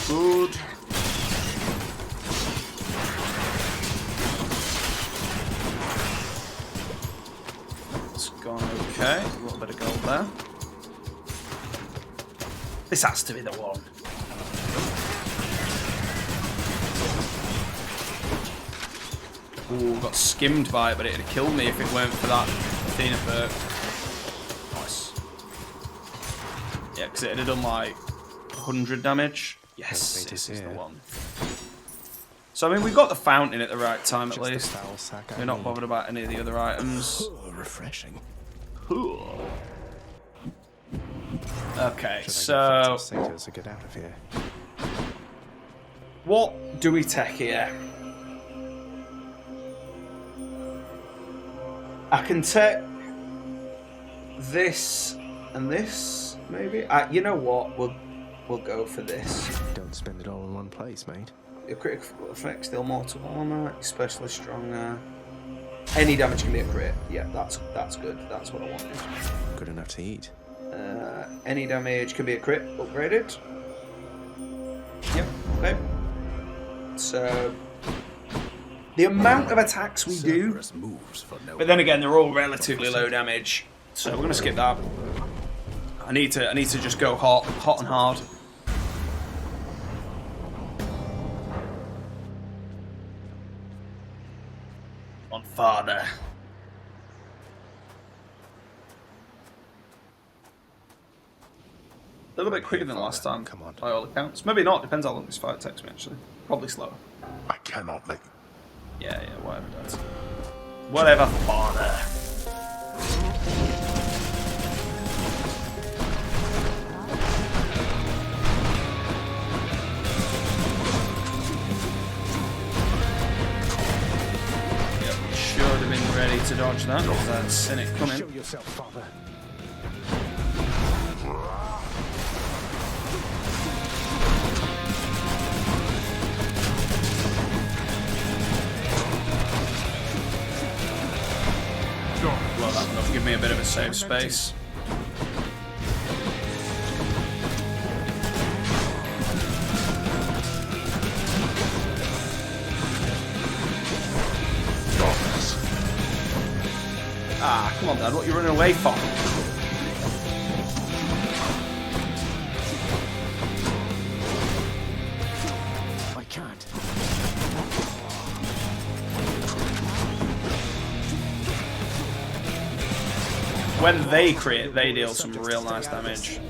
Good. It's gone okay. A little bit of gold there. This has to be the one. Ooh, got skimmed by it, but it'd have killed me if it weren't for that Athena perk. Nice. Yeah, because it'd have done like 100 damage. Yes, this is the one. So, I mean, we got the fountain at the right time, at least. We're not bothered about any of the other items. Refreshing. Okay, so... Get out of here. What do we take here? I can take this and this, maybe? You know what? We'll go for this. Don't spend it all in one place, mate. Your critical effect, still mortal armor, especially stronger. Any damage can be a crit. Yeah, that's good. That's what I wanted. Good enough to eat. Any damage can be a crit. Upgraded. Yep. Okay. So the amount of attacks we do, but then again, they're all relatively low damage. So we're gonna skip that. I need to just go hot and hard. On father. A little bit quicker than last time, Come on. by all accounts. Maybe not, depends how long this fight takes me, actually. Probably slower. I cannot let you. Yeah, whatever, Dad. Whatever, father. Yep, should have been ready to dodge that, because I'd seen it coming. Show yourself, father. Blow that one up, give me a bit of a safe space. Ah, come on, Dad, what are you running away from? I can't. When they crit, they deal some real nice damage.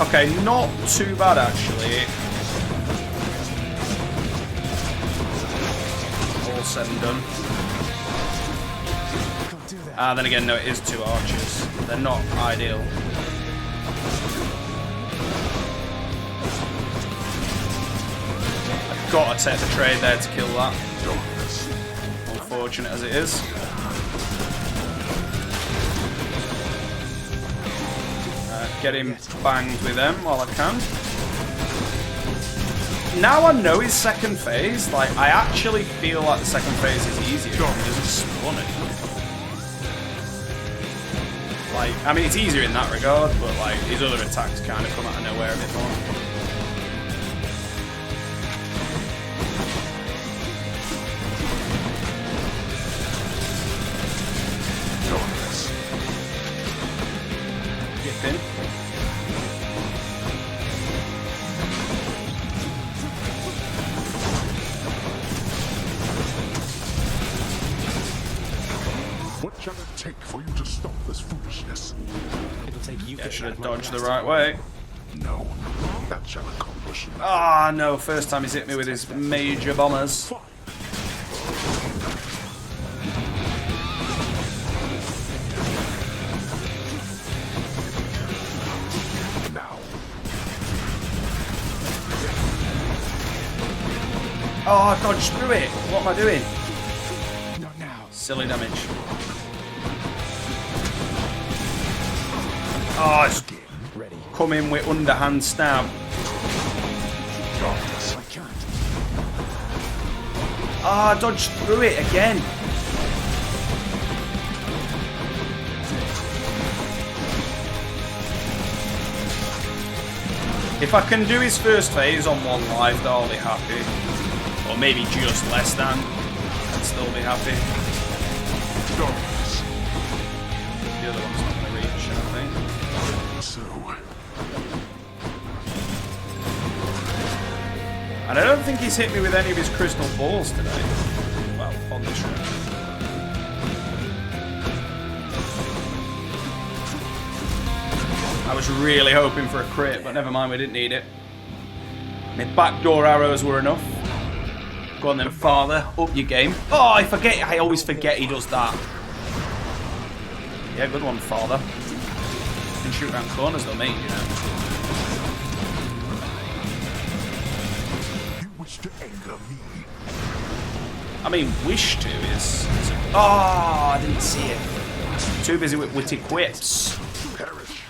Okay, not too bad actually. All said and done. Ah, then again, no, it is 2 archers. They're not ideal. I've got to take the trade there to kill that. Unfortunate as it is. Get him banged with them while I can. Now I know his second phase, like, I actually feel like the second phase is easier because he doesn't spawn it. Like, I mean, it's easier in that regard, but like, his other attacks kind of come out of nowhere a bit more. Get in. What shall it take for you to stop this foolishness? It'll take you. Yeah, should have dodged the right way. No, that shall accomplish nothing. Ah, no, first time he's hit me with his major bombers. Now, Oh, I dodged through it. What am I doing? Not now. Silly damage. Oh, it's Ready. come in with underhand stab. I can't. Ah, I dodged through it again. If I can do his first phase on 1 life, I'll be happy. Or maybe just less than. I'd still be happy. The other one's not going to reach, I think. so And I don't think he's hit me with any of his crystal balls today. Well, on this run. I was really hoping for a crit, but never mind, we didn't need it. My backdoor arrows were enough. Go on then, father, up your game. Oh, I always forget he does that. Yeah, good one, father. You can shoot around corners though, mate, you know. you wish to anger me. I mean, wish to is... Oh, I didn't see it. Too busy with witty quips. Perish.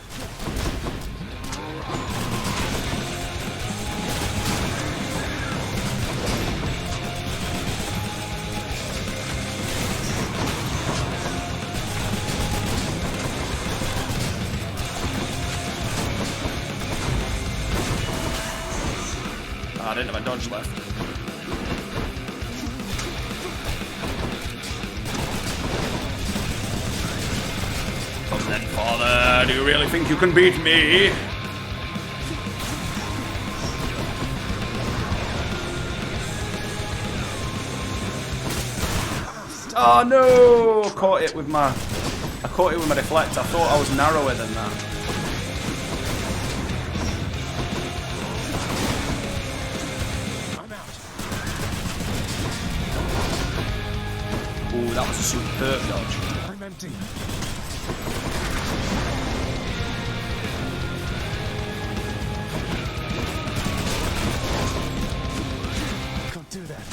Oh, I didn't have a dodge left. Come then, father. Do you really think you can beat me? Oh no! I caught it with my deflect. I thought I was narrower than that. Ooh, that was a superb dodge. I'm empty. Can't do that.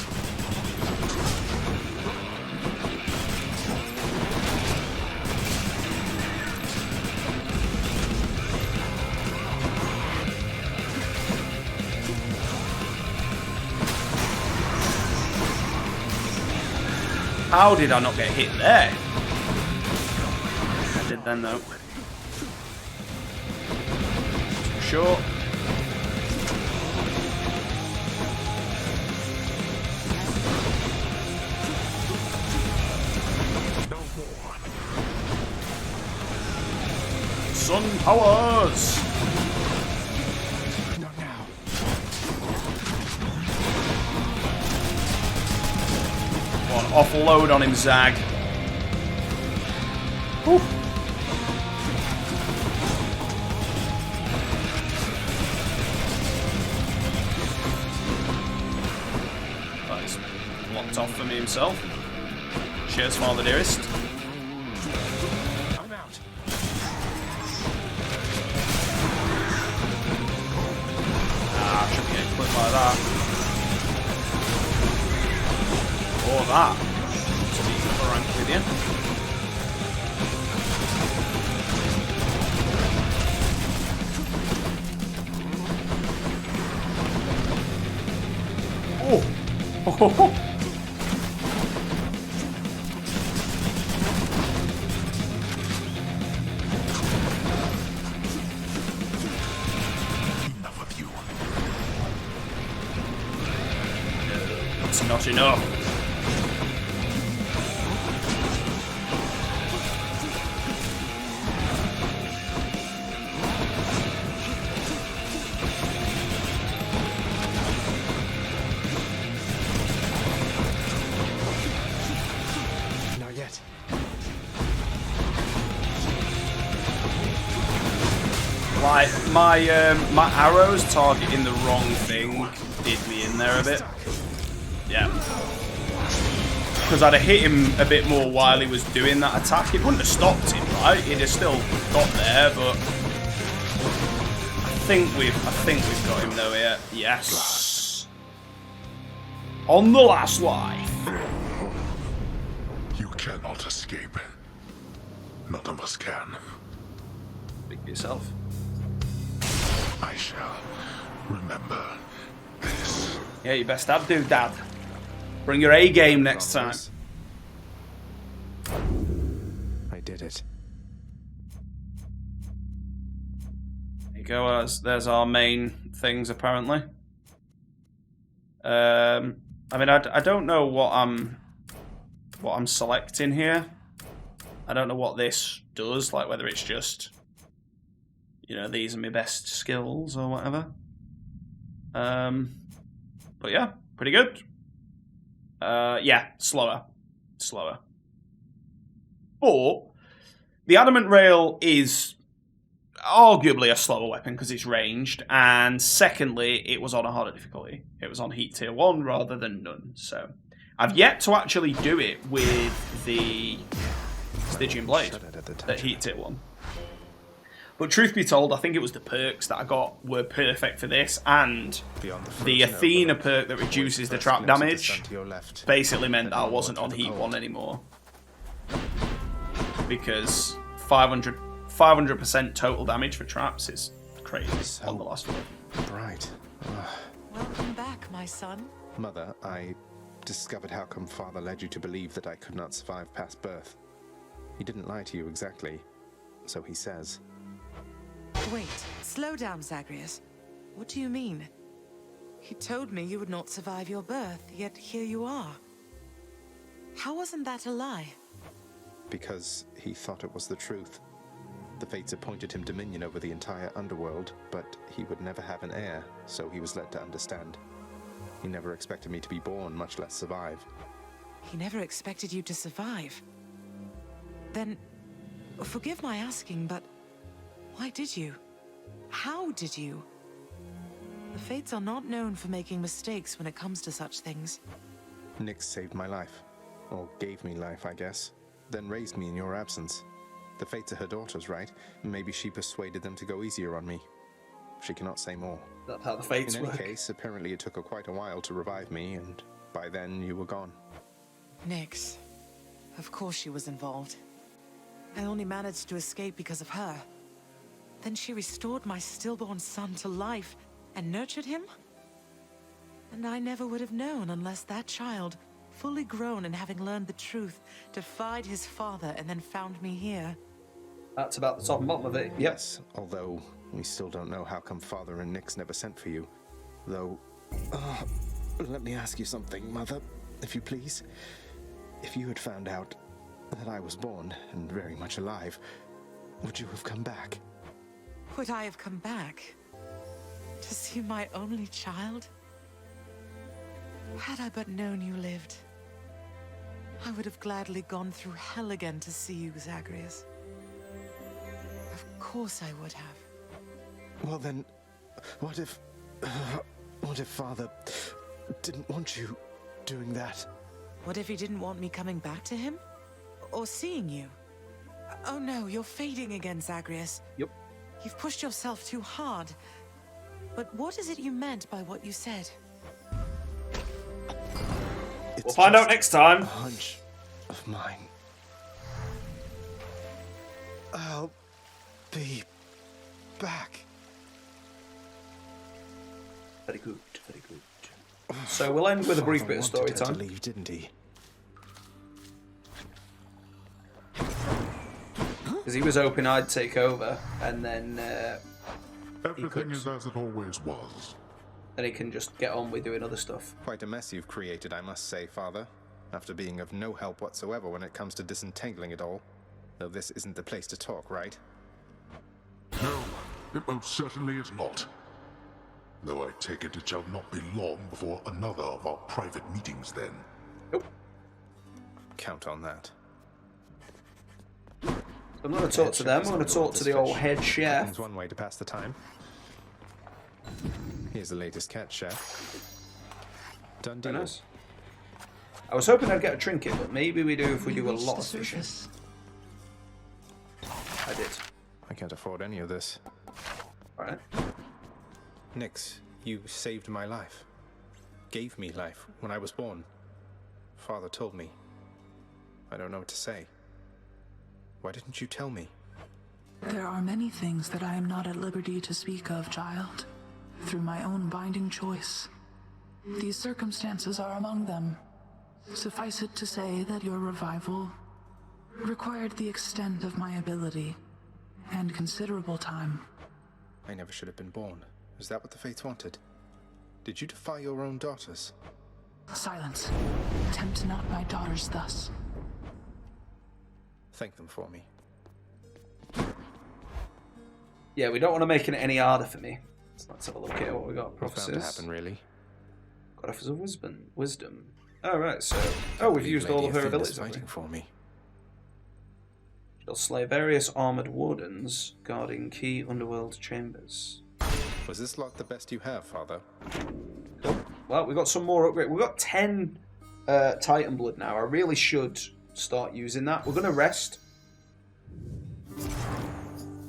How did I not get hit there? I did then though. Sure. No more. Sun powers! Not now. Come on, offload on him, Zag. Whew. That's locked off for me himself. Cheers, Father Dearest. I'm out. Ah, I shouldn't get clipped like that. Or that. To be frank with you. Oh! Oh! Enough of you. It's not enough. Not yet. Like my arrows targeting the wrong thing did me in there a bit. Yeah. Because I'd have hit him a bit more while he was doing that attack. It wouldn't have stopped him, right? He'd have still got there, but I think we've got him though here. Yes. On the last life. You cannot escape. None of us can. Speak for yourself. I shall remember this. Yeah, you best have do, Dad. Bring your A game next time. I did it. There you go. There's our main things apparently. I mean, I don't know what I'm selecting here. I don't know what this does. Like whether it's just, you know, these are my best skills or whatever. But yeah, pretty good. Yeah, slower. But the adamant rail is arguably a slower weapon because it's ranged, and secondly, it was on a harder difficulty. It was on Heat Tier 1 rather than none. So I've yet to actually do it with the Stygian Blade at Heat Tier 1. But truth be told, I think it was the perks that I got were perfect for this, and the Athena perk that reduces the trap damage basically meant that I wasn't on Heat 1 anymore. Because 500% total damage for traps is crazy on the last one. Right. Welcome back, my son. Mother, I discovered how come Father led you to believe that I could not survive past birth. He didn't lie to you exactly, so he says. Wait, slow down, Zagreus. What do you mean? He told me you would not survive your birth, yet here you are. How wasn't that a lie? Because he thought it was the truth. The fates appointed him dominion over the entire Underworld, but he would never have an heir, so he was led to understand. He never expected me to be born, much less survive. He never expected you to survive. Then, forgive my asking, but why did you? How did you? The fates are not known for making mistakes when it comes to such things. Nyx saved my life. Or gave me life, I guess. Then raised me in your absence. The fates are her daughters, right? Maybe she persuaded them to go easier on me. She cannot say more. That's how the fates In work. any case, apparently it took her quite a while to revive me, and by then you were gone. Nyx. Of course she was involved. I only managed to escape because of her. Then she restored my stillborn son to life and nurtured him? And I never would have known unless that child, fully grown and having learned the truth, defied his father and then found me here. That's about the top and bottom of it. Yep. Yes, although we still don't know how come Father and Nyx never sent for you. Though, let me ask you something, Mother, if you please. If you had found out that I was born and very much alive, would you have come back? Would I have come back? To see my only child? Had I but known you lived, I would have gladly gone through hell again to see you, Zagreus. Of course I would have. Well then, what if Father didn't want you doing that? What if he didn't want me coming back to him? Or seeing you? Oh no, you're fading again, Zagreus. Yep. You've pushed yourself too hard. But what is it you meant by what you said? We'll find out next time. A hunch of mine. I'll be back. Very good, very good. So we'll end with a brief bit of story Father time. wanted her to leave, didn't he? Because he was hoping I'd take over, and then Everything is as it always was. then he can just get on with doing other stuff. Quite a mess you've created, I must say, Father. After being of no help whatsoever when it comes to disentangling it all. Though this isn't the place to talk, right? No, it most certainly is not. Though I take it shall not be long before another of our private meetings then. Nope. Count on that. I'm not going to talk to them, I'm going to talk to the old head chef. Cooking's one way to pass the time. Here's the latest catch, chef. Done deal. Very nice. I was hoping I'd get a trinket, but maybe we do if we do a lot of fishing. I did. I can't afford any of this. Alright. Nyx, you saved my life. Gave me life when I was born. Father told me. I don't know what to say. Why didn't you tell me? There are many things that I am not at liberty to speak of, child. Through my own binding choice. These circumstances are among them. Suffice it to say that your revival required the extent of my ability and considerable time. I never should have been born. Is that what the fates wanted? Did you defy your own daughters? Silence. Tempt not my daughters thus. Thank them for me. Yeah, we don't want to make it any harder for me. So let's have a look at what we got. What's bound Prophecies. to happen, really? Got offers of wisdom. Oh, right, so... Oh, we've used all of her abilities, haven't we? Fighting for me. She'll slay various armoured wardens guarding key underworld chambers. Was this lot the best you have, Father? Well, we've got some more upgrade. We've got 10 Titan Blood now. I really should start using that. We're going to rest.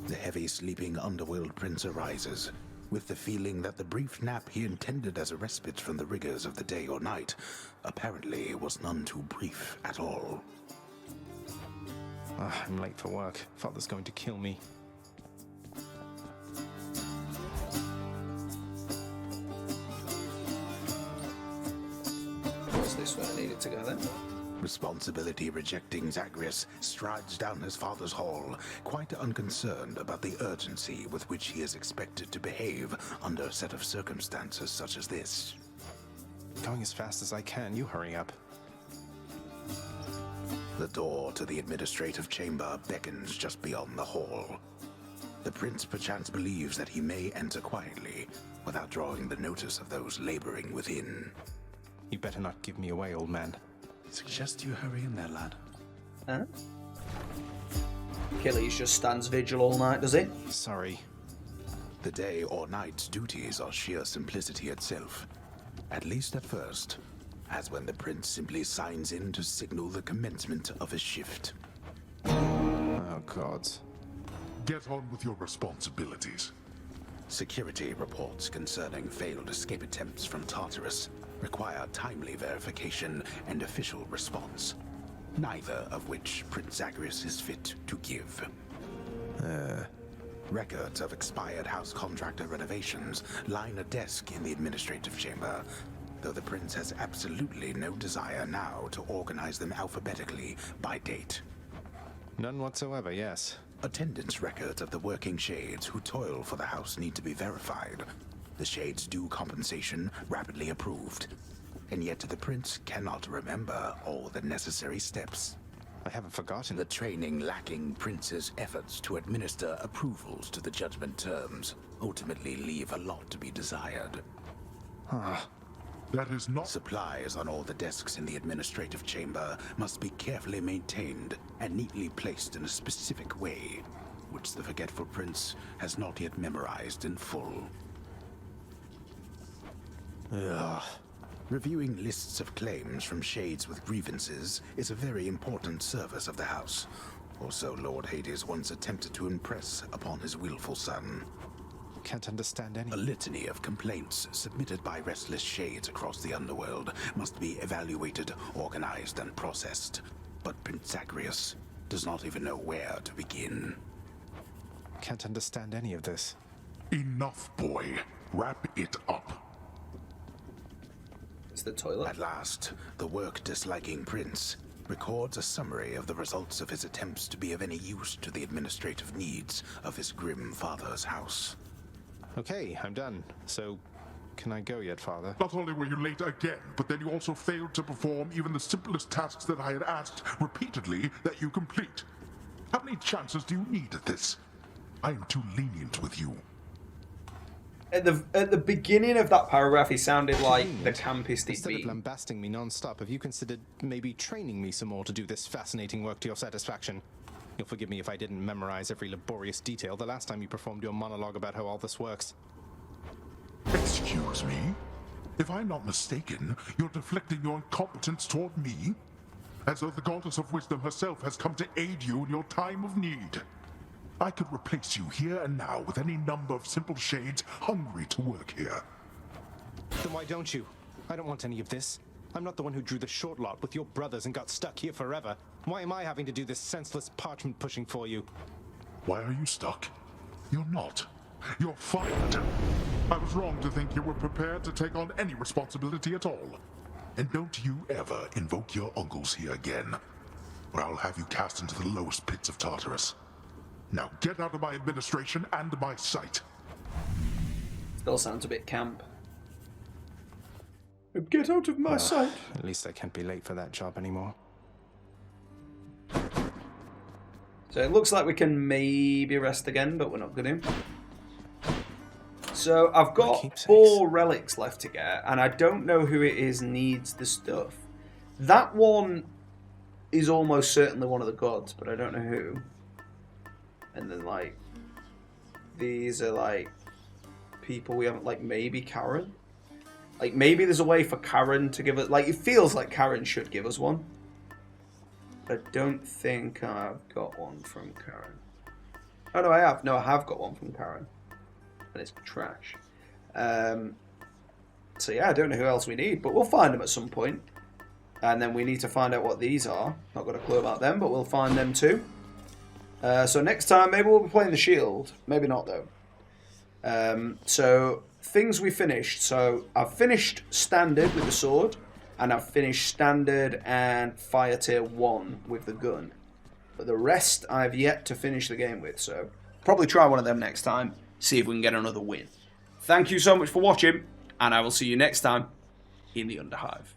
The heavy sleeping Underworld Prince arises, with the feeling that the brief nap he intended as a respite from the rigors of the day or night apparently was none too brief at all. I'm late for work. Father's going to kill me. What's this where I need it to go then? Responsibility rejecting Zagreus strides down his father's hall, quite unconcerned about the urgency with which he is expected to behave under a set of circumstances such as this. Going as fast as I can, you hurry up. The door to the administrative chamber beckons just beyond the hall. prince perchance believes that he may enter quietly without drawing the notice of those laboring within. You better not give me away, old man. Suggest you hurry in there, lad. Huh? Achilles just stands vigil all night, does he? Sorry. The day or night's duties are sheer simplicity itself, at least at first, as when the prince simply signs in to signal the commencement of a shift. Oh, gods. Get on with your responsibilities. Security reports concerning failed escape attempts from Tartarus require timely verification and official response, neither of which Prince Zagreus is fit to give. Records of expired house contractor renovations line a desk in the administrative chamber, though the prince has absolutely no desire now to organize them alphabetically by date. None whatsoever, yes. Attendance records of the working shades who toil for the house need to be verified. The shades' due compensation rapidly approved. And yet the prince cannot remember all the necessary steps. I haven't forgotten. The training lacking prince's efforts to administer approvals to the judgment terms ultimately leave a lot to be desired. That is not... Supplies on all the desks in the administrative chamber must be carefully maintained and neatly placed in a specific way, which the forgetful prince has not yet memorized in full. Ugh. Reviewing lists of claims from shades with grievances is a very important service of the house, or so Lord Hades once attempted to impress upon his willful son. Can't understand any. A litany of complaints submitted by restless shades across the Underworld must be evaluated, organized, and processed. But Prince Zagreus does not even know where to begin. Can't understand any of this. Enough, boy. Wrap it up. It's the toilet. At last, the work-disliking prince records a summary of the results of his attempts to be of any use to the administrative needs of his grim father's house. Okay, I'm done. So, can I go yet, Father? Not only were you late again, but then you also failed to perform even the simplest tasks that I had asked repeatedly that you complete. How many chances do you need at this? I am too lenient with you. At the beginning of that paragraph, he sounded like the campest he'd Instead of been. lambasting me non-stop, have you considered maybe training me some more to do this fascinating work to your satisfaction? You'll forgive me if I didn't memorize every laborious detail the last time you performed your monologue about how all this works. Excuse me? If I'm not mistaken, you're deflecting your incompetence toward me? As though the goddess of wisdom herself has come to aid you in your time of need. I could replace you here and now with any number of simple shades hungry to work here. Then why don't you? I don't want any of this. I'm not the one who drew the short lot with your brothers and got stuck here forever. Why am I having to do this senseless parchment pushing for you? Why are you stuck? You're not. You're fired. I was wrong to think you were prepared to take on any responsibility at all. And don't you ever invoke your uncles here again, or I'll have you cast into the lowest pits of Tartarus. Now get out of my administration and my sight. Still sounds a bit camp. Get out of my sight. At least I can't be late for that job anymore. So it looks like we can maybe rest again, but we're not going to. So I've got 4 relics left to get, and I don't know who it is needs the stuff. That one is almost certainly one of the gods, but I don't know who. And then, like, these are, like, people we haven't, like, maybe Karen? Like, maybe there's a way for Karen to give it, like, it feels like Karen should give us one. But I don't think I've got one from Karen. Oh, no, I have. No, I have got one from Karen. And it's trash. So, yeah, I don't know who else we need, but we'll find them at some point. And then we need to find out what these are. Not got a clue about them, but we'll find them too. So next time, maybe we'll be playing the shield. Maybe not, though. So, things we finished. So, I've finished standard with the sword. And I've finished standard and fire tier 1 with the gun. But the rest I've yet to finish the game with. So, probably try one of them next time. See if we can get another win. Thank you so much for watching. And I will see you next time in the Underhive.